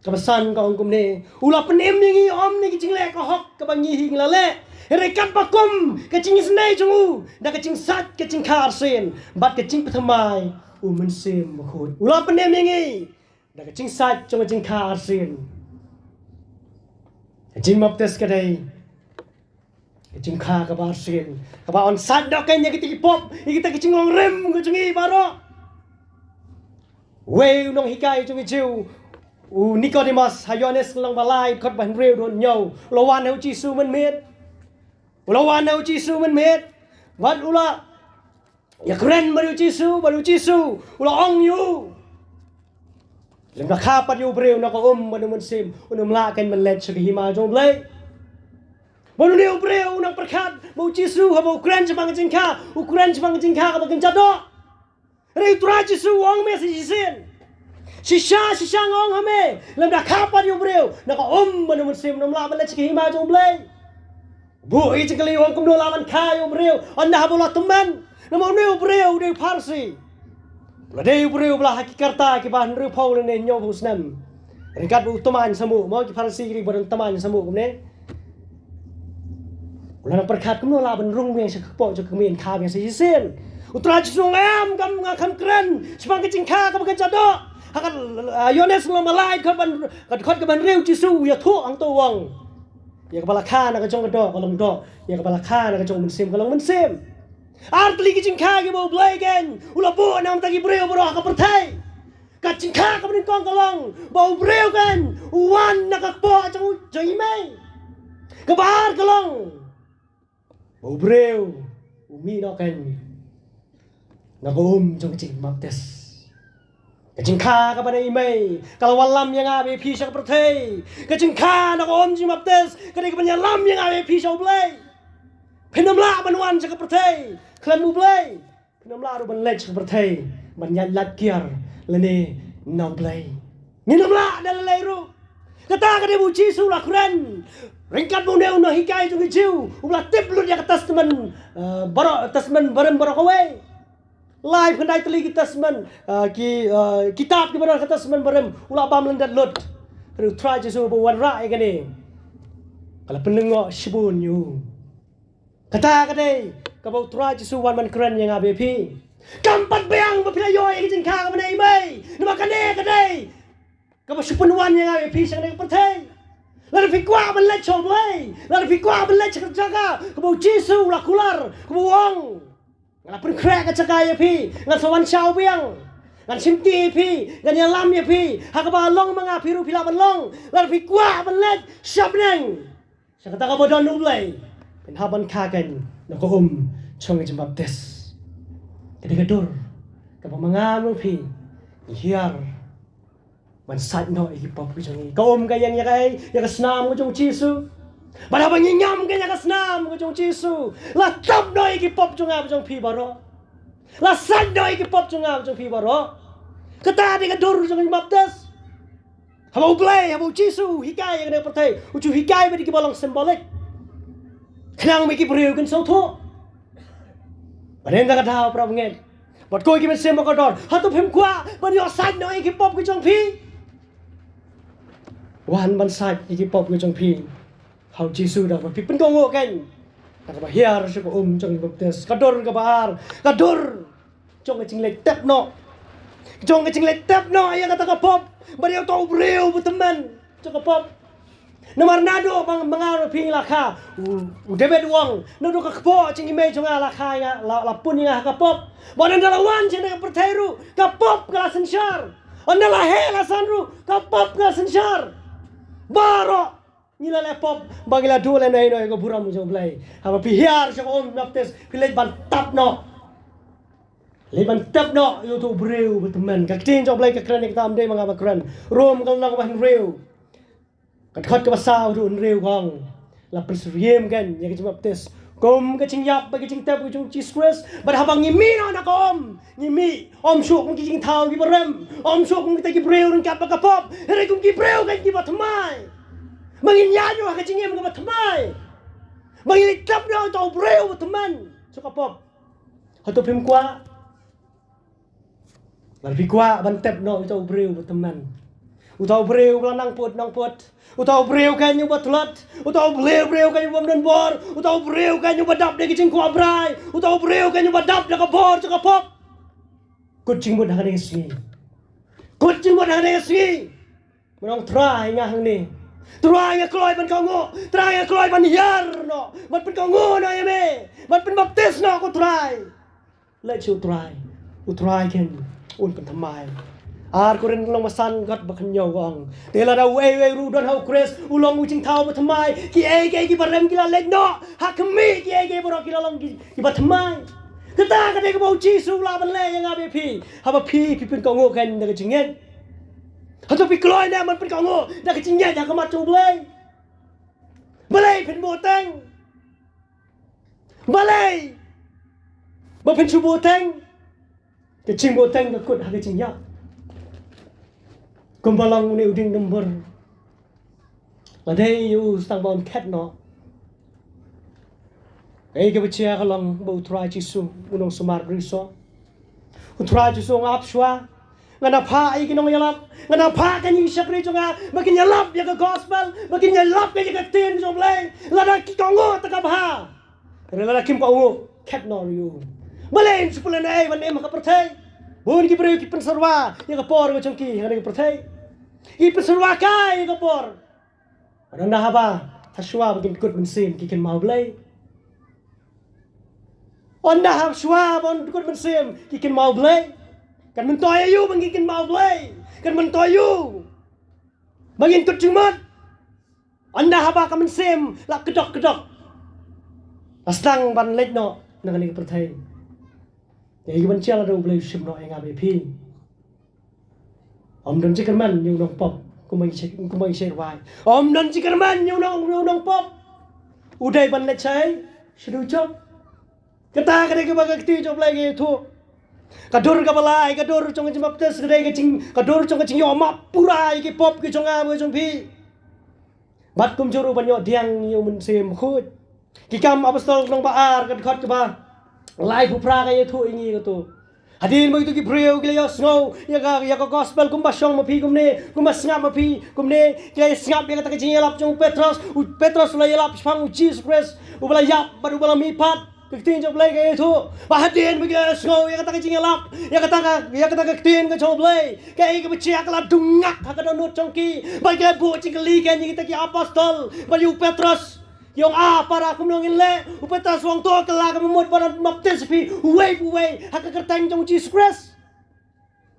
kabasan kang kum ne ula penem ni om ni kicing le ka hok ka bang hing la le rekat bakum kacing snai chungu na kacing sat kacing khar sen bat kacing pathamai men sem khot ula penem ni da kecing sat cuma kecing karsin kecing baptis kadai kecing ka barsin kaba on sat dak kan kita pop kita kecing long rem kecing baro we nong hikai cungi jiu Nicodemus Yohanes long balai khot ban reu don nyau lawan hu Jisu men met lawan hu Jisu men met wat ula ya keren baru Jisu ula ong yu Lembra kapat yu breu na ko man sim unum la kan man let sagi hima jom blai Bonu ni breu na perkat mau Jisu ha mau kran jang jingka ukuran jang jingka ka bagen jado Rei tura Jisu ong me si sin Shisha ngong ha me lembra kapat yu breu na ko man sim unum la man let sagi hima jom blai Bu i jikali ong kum do la man ka yu breu anda ha bola teman na mau ni breu de parsi Ladai breu belah hakikarta ki bahan reu pau ne nyo busnam. Ringkat bu teman samu mau ki farsi ki badan teman samu kumne. Ulah perkat kumno la ban rung yang sekpo jo kemien kha yang sisen. Utra jisung am kam ngakam keren sepang kecing kha ka bagan jado. Hakan Yohanes lo malai ka ban ka ban reu Jisu ya thu ang to wang. Ya kepala kha na ka jong ka do ka long do. Ya kepala kha na ka jong men sim ka long men sim. Artli kicing kagi mau belagan ula bu nam tagi breu bro ka pertai kacing ka ka benin kong kalong bau breu kan uwan nakakpo jang jai mai kabar kalong bau breu umi no kan nakum jong kicing baptis kacing ka ka banai mai kalau walam yang abe pi sa pertai kacing ka nakum jing baptis kadai ka banyalam yang abe pi sa blai Penamla banwan sa pertai Klan mu blay Penamla ru ban lech pertai ban lat kiar lene nau blay Ninamla dalalay ru kata ka de bu Jisu la kren Ringkat mo na una hikay itong ijiw. Ubla tiplo niya katasman tasman barang barakaway. Live kanday tali tasman kitab ki barang katasman barang ula bam landat lot. Pero try jisu bawan rai gani. Kalau penengok shibun yu. Kata kadai kabau try jisu wan man keren yang ABP. Kampat bayang bapilayoy kijing ka manay may. Namakane kadai. Kabau shibun wan yang ABP sang nang pertay. Lalu fikwa belaj coblay, lalu fikwa belaj jaga, kebau jisu lakular, kebau wong, ngapun krek jaga ya pi, ngan sawan shau biang, ngan simti pi, ngan yalam ya pi, hakaba long mga piru pila long, lalu fikwa belaj shabneng, sakata kebau don nublay, penhaban kagen, nako chong jembab tes, ketika dur, kebau mengamu pi, hiar. Man sat no iki pop ku jong kaum kayang ya kai ya kasnam ku jong jisu bala bang nyam ka ya kasnam ku jong jisu la tap no iki pop jong ab jong pi baro la sat no iki pop jong ab jong pi baro kata de ka dur jong baptis habau play habau jisu hikai yang pertai ucu hikai bedi ki bolong simbolik khnang mi ki priu kan so tho baden da ka thao pra ngen bot koi ki men sem ka dor hatu phim kwa ban yo sat no iki pop ku jong pi Wan man sat iki pop jong pi hau jisu da pi pen kongo kan ta ba hiar su ko jong baptis kador ka bar kador jong jing le tep no jong jing le tep no ya kata ka pop bariau tau breu bu teman jong ka pop namar nado bang mangar pi la kha u debet wong nado ka po jing ime jong la kha ya la pun ya ka pop bonan dalawan jing ka pertairu ka pop ka sensar andala he la sanru ka pop ka sensar Baro nila le pop bagila dule nei no ko buram jong play haba pihiar sa naptes pilay ban tap no le ban tap no yo to breu beteman ka tin jong play ka kran ek tam de mga bakran rom kal na ban reu ka khot ka saw run reu gong la presriem kan ya ka naptes kom ka ching yap ka ching tap ka ching chisquest bar habang ngimi no na kom ngimi om shuk kung kijing thau ki barem om shuk kung kita ki breu rin kap ka pop re kung ki breu kan ki batmai mangin yanyo ka ching em ka batmai mangin tap no to breu batman so ka pop hato pim kwa lar pi kwa ban tap no to breu batman utau breu nang pot utau breu kan yu batlat utau breu kan yu bamdan bor utau breu kan yu badap de kijing kwa brai utau breu kan yu badap de ka bor ka pop kucing buat hang ni sini kucing buat hang ni sini menong try ngah ni try ngekloi ban kongo try ngekloi ban hiar no ban pen kongo no yeme ban pen baptis no ko try let you try u try kan un kan thamai ar koren long masan gat bakhan nyaw wang tela da we ru don hau kres ulong ucing thau ba thamai ki barem ki la let no hakmi ki boro ki long ki ba thamai kita ka de ka bau jisu la ban le yang ABP haba pi pen kongo kan da ka jingen hato pi kloi na man pen kongo da ka jingen da ka ma chu blai balai pen boteng balai ba pen chu boteng ka jing boteng ka kut ha ka jing ya kumbalang ni uding number ladai yu stang bon cat no ai ke bachia kalang bo try jisu unong sumar griso utrai jisu ngap shwa ngana pha ai kinong yalap ngana pha kan yi shakri jonga makin yalap ya ka gospel makin yalap ka ka tin jong lai lada ki kongo ta ka bha rela kim ko ngo cat no yu malen supulan ai ban em ka perthai Bun ki breu ki pensarwa ya ka por ko chongki ngana ki perthai ki pensarwa kai ka por Orang dah apa? Taswa bikin kut bensin, kikin mau belai. Orang dah shwa bon kut bensin, kikin mau belai. Kan mentoy ayu bang kikin mau belai. Kan mentoy ayu. Bangin kut cumot. Anda apa ka bensin, la kedok. Astang ban lek no, nang ni pertai. Ya ban ciala do belai sim no yang ABP. Om dan cikerman yung nong pop. Kumay share why. Om dan cikerman yung nong pop. Uday ban lek say, sedu job. Kata kade ke bagakti job lagi tu. Kadur ka balai, kadur chong chim baptes kade ke ching, kadur chong ching yo map purai ke pop ke chong a mo chong pi. Bat kum juru banyo diang yu mun sim khut. Ki kam apostol nong baar kan khot ka ba. Lai pu pra ka ye thu ingi ka tu. Hadin mo itu ki breu ki yo snow ya ka gospel kum ba shong ma phi kum ne kum ba snap ma phi kum ne ki snap ya ka jing yelap jong Petros la yelap phang Jesus Christ u bala yap ba u bala mi pat kitin job lay ka itu ba hadin mo ki snow ya ka jing yelap ya ka kitin ka job lay ka ka bchia ka la dungak ka donut jong ki ba ka bu jing li ka ni ki apostol ba yu Petros yung para kumulongin le upetas wong to kala ka mamot para baptis pi uway hakakartang jong Jesus Christ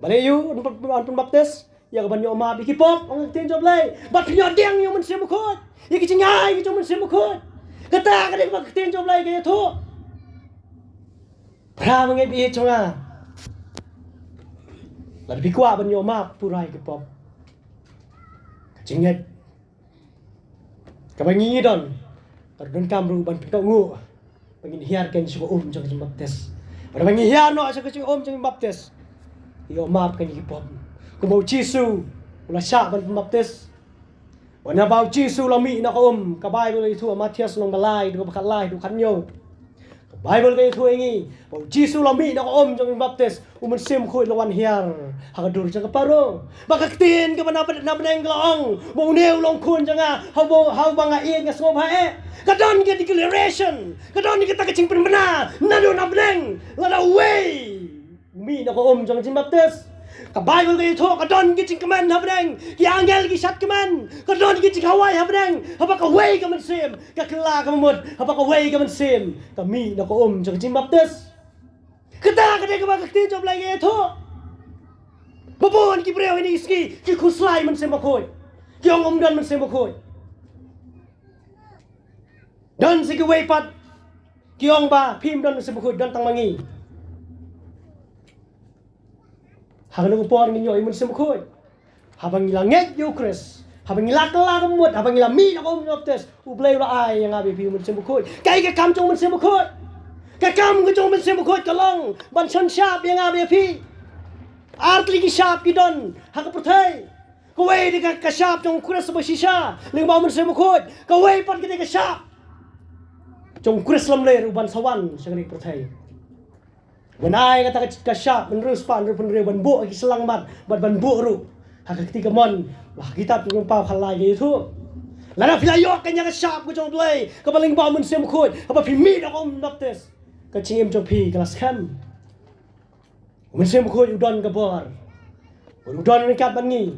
balayu an baptis ya ka banyo ma bikipop ang tin job lay bat pinyo ding yung mensim khot ya ki cingay ki jong mensim khot kata ka de ba tin job lay ka to pra mangai bi chonga la bikwa banyo ma purai ki pop cinget ka bangi don dan kamru ban pika ngu bangin hiar kan suka jang baptis pada bangin hiar no suka jang baptis yo map kan hipop ko mau Jisu ula sya ban baptis wana bau Jisu la mi na ko ka Bible itu Matius long balai do bakat lai do kan yo Bible ka itu ingi bau Jisu la mi na ko jang baptis umun sim khoi lawan hiar hakadur jang paro bakaktin ka na beneng glong mo neu long kun janga hau banga ie nga sob hae kadon get declaration kadon kita kecing benar nado na beneng lada way mi na ko jang baptis ka Bible ka itu kadon kecing keman ha beneng ki angel ki sat keman kadon kecing hawai ha beneng apa ka way ka man sim ka kela ka mamut apa ka way ka man sim kami na ko jang baptis kita ka bakaktin job lagi itu babon ki breu ini ski ki khuslai man sem bakoi ki ong dan man sem bakoi dan si ki wei pat ki ong ba phim dan sem bakoi dan tang mangi hang no por ngin yoi man sem bakoi habang ila nget yu Chris habang ila kala mut habang ila mi na ko baptis u blei la ai yang abi pi man sem bakoi kai ka kam jong man sem bakoi ka kam ka jong man sem bakoi ka long ban chan sharp yang abi pi Artli ki shop ki don haka perthai ko wei de ka shop jong Chris ba shisha ling ba mun se mo khot ko wei pat ki de ka shop jong Chris lam le ru ban sawan sangri perthai wanai ka ka shop men ru span ru pun re ban bo ki selang mat ban bo ru haka ketika mon wah kita jong pa khalai ge thu lana filayo ka nya ka shop ko jong blai ka baling ba mun se mo khot apa phi mi da ko baptis ka chim jong phi kelas kham Umin sem khoi udon ka bor. Udon ni kat bangi.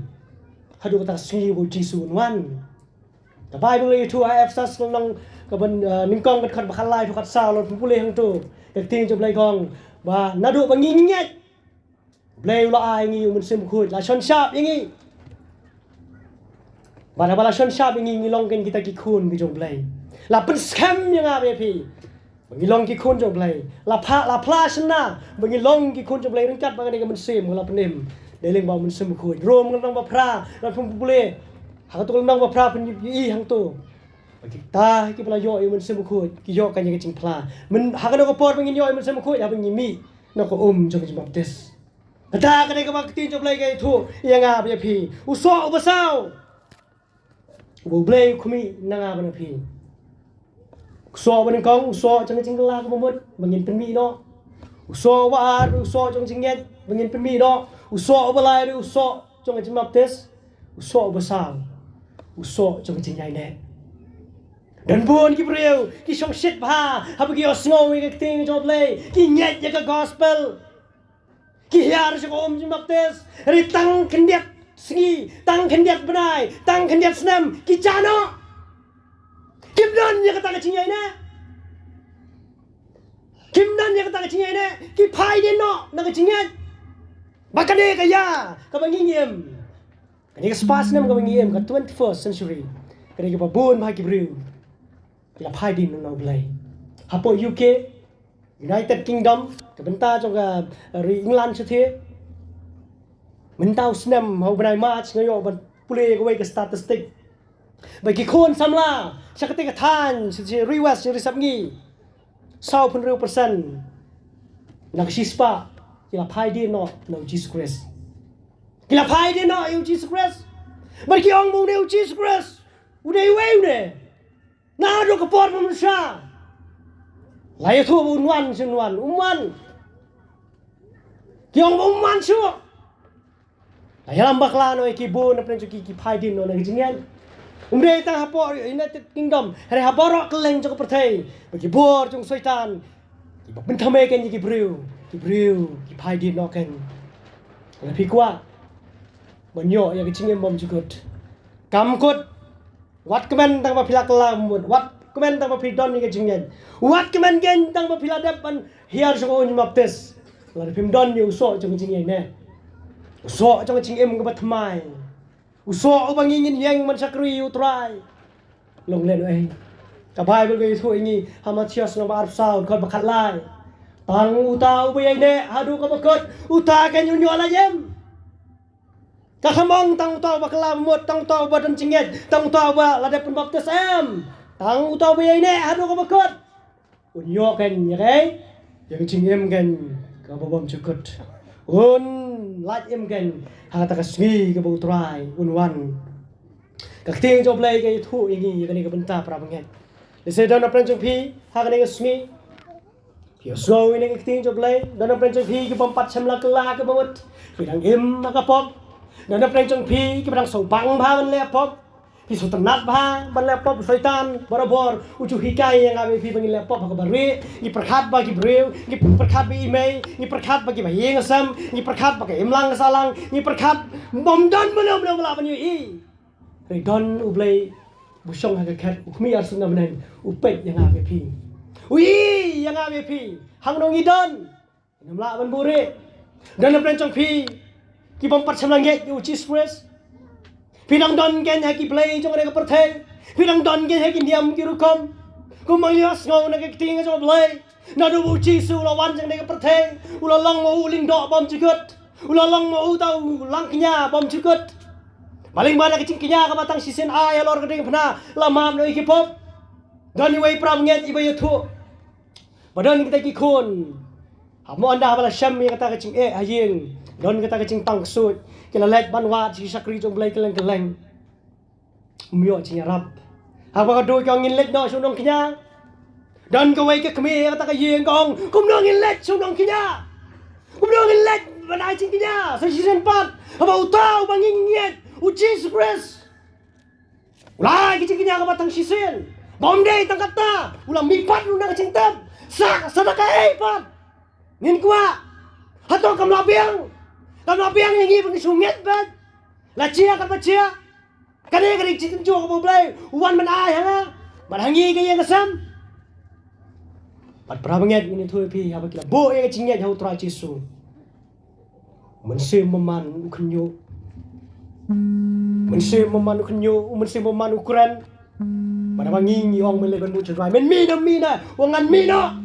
Hadu ka singi bo Jisu wan. The Bible itu Efesus nang ka ban ningkong kat bakhalai tu kat sao lo pule hang tu. Ka tin jo blai kong ba nadu bangi nget. Blai la ai ngi umin sem khoi la shon sharp ngi. Ba bala shon sharp ngi long ken kita ki khun bi jong blai. La pen scam yang abe pi. Bagi long ki kun jom play la pla sana bagi long ki kun jom play ringkat bagi ka men sim la penim deling ba men sim khu rom nang ba pra la pum pule ha to nang ba pra pen yi hang to bagi ta ki pla yo men sim khu ki yo kan ye ching pla men ha ka no ko por bagi yo men sim khu ya bagi mi no ko jom baptis ta ka ka ba tin jom play ka thu ya nga ba pi u so ba sao bo play khumi nanga ba na pi so bên công so trong chính la có một bằng pen mi đó so ba so trong chính nhét bằng pen mi đó so ba lai so trong chính baptis so ba sao so trong chính nhai nè dan buồn ki breu ki song shit ba ha ba ki osngo ki ting job lay ki nyet ya ka gospel ki hiar sa ko chính baptis ri tang kendiat singi tang kendiat benai tang kendiat snam ki chano Kimdan yang kata kecingnya ini, Kimdan yang kata kecingnya ini, ki pai dia no, nak kecingnya, bahkan dia kaya, kau ngiem, kan dia spas nem kau ngiem, kan 21st century, kan dia babun bahagi brew, kita pai dia no belai, hapo UK, United Kingdom, kebentar juga England setia, mentau snem, hau benai march ngayo ban pulih kau ke statistik. Bagi kon samla sa ketika tan si riwas si risabngi 20% nagsispa kila pai din no Jesus Christ kila pai din no Jesus Christ bagi ong mo Jesus Christ Udah ne. Nah do kapor manusia. Lai thu unwan sinwan umman. Kiong umman su. Lai lambak la no ikibu na prenjo ki phai din no na jingan. Umre tang hapor United Kingdom hari haborok keleng joko pertai. Bagi bor jong syaitan. Ki ben thame ken ki briu ki phai din no ken. La pi kwa. Banyo ya ki chingem bom jukut. Kamkut wat kemen tang pilak lamun wat kemen tang pidon ni kejingen wat kemen gen tang piladap pan hiar so on maptes la pim don ni uso jong jingen ne uso jong jingem ke batmai uso bang ingin yang man sakri utrai long len ai ka bai bel ge thu ni hamatios no bar sao kon bakhat lai tang uta ubay ne hadu ka bakot uta ken nyu la yem Kahamong tang tau ba kelamut tang tau ba dan cinget tang tau ba lada pun baptis tang tau ba ini hadu ka bakot unyo kan ya kai yang cingem kan ka babam cukut lat em kan hata ka sgi ka butrai unwan ka ting job lai ka thu ingi ka ni ka benta pra banget le se don apren jong pi ha ka ni ka sgi Yo so ini ka ting job lai don apren jong pi ka pampat chamla kala ka bawat pidang em ka pop Nana preng jong pi ki bang so bang bha ban laptop pi so tanat bha ban laptop syaitan barabor uju hikai yang abe pi bang laptop ka bari ni perkhat ba ki breu ni perkhat bi email ni perkhat ba ki bayeng asam ni perkhat ba ki imlang salang ni perkhat bom don belum la ban yi re don ublei busong ha ka khat ukmi ar sunna banen upet yang abe pi ui yang abe pi hang dong idon namla ban bure dan preng jong pi Ki bompat semlanget yu cheese press. Pinang don gen ha ki play jong ka perthai. Pinang don gen ha ki diam ki rukom. Ku mang lias ngau na ka ting jong play. Na du bu chi su la wan jong ka perthai. Ula long mo uling do bom chikut. Ula long mo tau lang knya bom chikut. Paling bana ka cing knya ka batang sisen ai lor ka ding phna la mam no ki pop. Don wei pram nget iba yu thu. Badan kita ki khon. Hamo anda bala syam yang kata ka cing hayeng. Don kata kecing pangsut kila let banwa ci sakri jong blai keleng umyo ci rap apa ka do ka ngin let no sunong knya dan ka wei ka kmi kata ka yeng kong kum no ngin let sunong knya kum no ngin let banai cing knya sa season 4 apa utau bangin nyet uci express ulah kecing knya ka batang season bom day tang kata ulah mipat lu na kecing tap sa sadaka pat ngin kwa hato kam labiang Kalau biang yang ini sungit bet, la cia kan cia, kane kane cincin jo ko blai, uwan man ai hanga, man hangi ke yang kesam. Pat prabanget ini thu pi ha bakila bo yang cinget hau tra cisu. Men se meman ukhnyo. Men se meman ukhnyo, men se meman ukuran. Pada bangi ni ong mele ban bu chrai, men mi na, wangan mi no.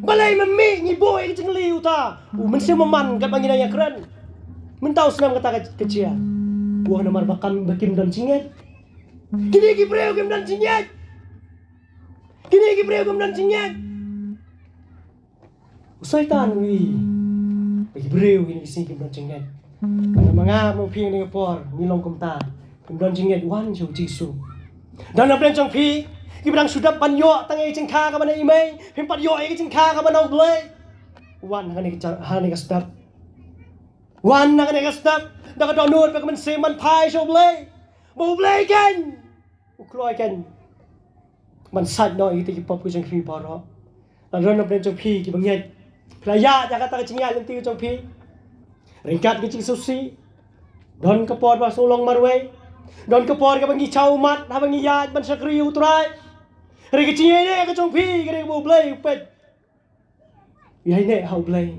Balai memi ni bo yang cingli uta. Men se meman kat bangi na yang keren. Mentau senam kata kecil. Buah nomor bakam bakim dan cinget. Kini ki breu kim dan cinget. Kini ki breu kim dan cinget. Syaitan wi. Bagi breu ini si kim dan cinget. Mana manga mo pi ni por ni long kum ta. Kim dan cinget wan ju jisu. Dan apa yang pi ki bang sudah panyo tangai cingka ka bana imei. Pimpat yo ai cingka ka bana blai. Wan hani ka start. Wan na ka stop, na ka download pa ka man seman pai so blay. Bo blay kan. Ukloy kan. Man sad no iti ki pop ko jang pi para. La ron na jang pi ki banget. Playa ja ka ta chinga lenti jang pi. Ringkat ki ching susi. Don ka por ba sulong marway. Don ka por ka bangi chau mat, ha bangi ya man sakri utrai. Ri ki chinga ne ka jang pi ki bo blay upet. Yai ne how blay.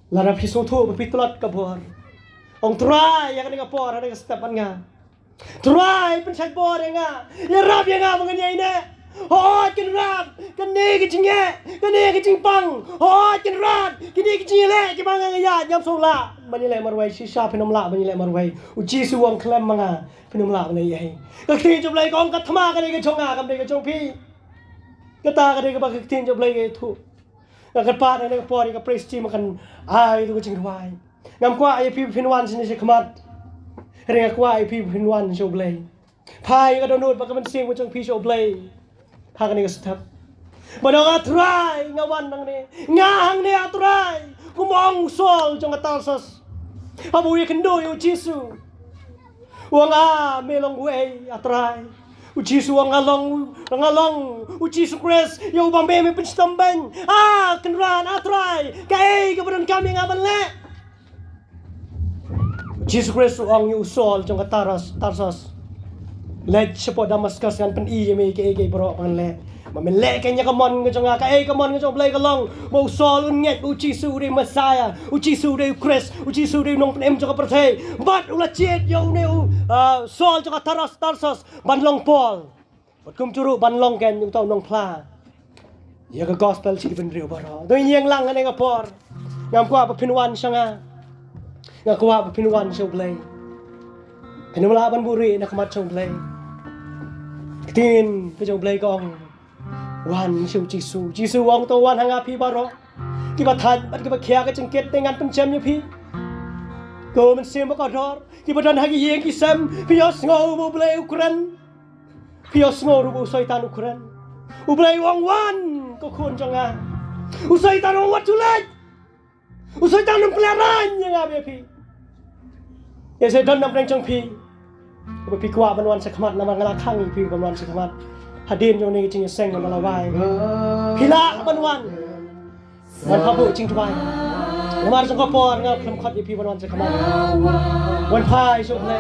Lara pisau tu berpitulat kabur. Ong try yang ada kapor ada kestepan nga. Try pensai bor nga. Ya rap yang nga mengenya ini. Hot kan rap, kan ni kecing pang. Hot kan rap, kini kecing le, kibang nga ya jam sola. Banilai marwai sisa pinom la banilai marwai. Uji suwang klem mga pinom la banai yai. Kaktin job lai kong katma ka ni ka chonga kam ni ka chong pi. Kata ka ni ka ba kaktin job lai ka tu. Akan part ni ka por ka presti makan ai tu kucing ruai. Ngam kwa ai pi pinwan sini se khamat. Ring kwa ai pi pinwan so blai. Pai ka donut baka man sing mo jong piso oblay. Hakan ni step. Manong atray ngawan nang ni. Ngahang ni atray. Kumong sol jong atalsas. Habuya kendo yo Jisu. Wang melong way atray. O Jisu ang ngalong. O Jisu Christ yo bambe me pinstamban. Kenran atray. Kay kabaron kami ngabanle. Jisu Christ ang yo sol jong tarsas. Led siya po Damascus kan pen iya may kay bro panle. Mamele kanya kamon nga nga kay kamon nga blay kalong mo sol unget uchi suri Messiah uchi suri Christ uchi suri nong penem jong pertay bat ula chet yo ne sol jong tarsas banlong Paul bat kum churu banlong ken yung taw nong pla ya ka gospel si ben rio baro doi nyang lang nga por ngam kwa pa pinwan siya nga kwa pa pinwan siya blay pinulaban buri na kamat siya blay tin cái chồng play con wan siêu Jisu ông to wan hanga pi baro ki ba than bat ki ba khia cái chừng kết tên ngăn pen chem như pi go mình xem bao đor ki ba dan hagi yeng ki sem pi os ngo bu play Ukraine pi os ngo ru bu soitan Ukraine u play wang wan ko khon changa u soitan wang wat chulet u soitan nang plaran nga be pi ya se dan nang chang pi Pi kuat banwan sekamat nama ngelakang pi banwan sekamat hadin yang ni cing seng nama lawai pila banwan wan pabu cing tuai nama jong kapor ngap kem khat pi banwan sekamat wan pai sok le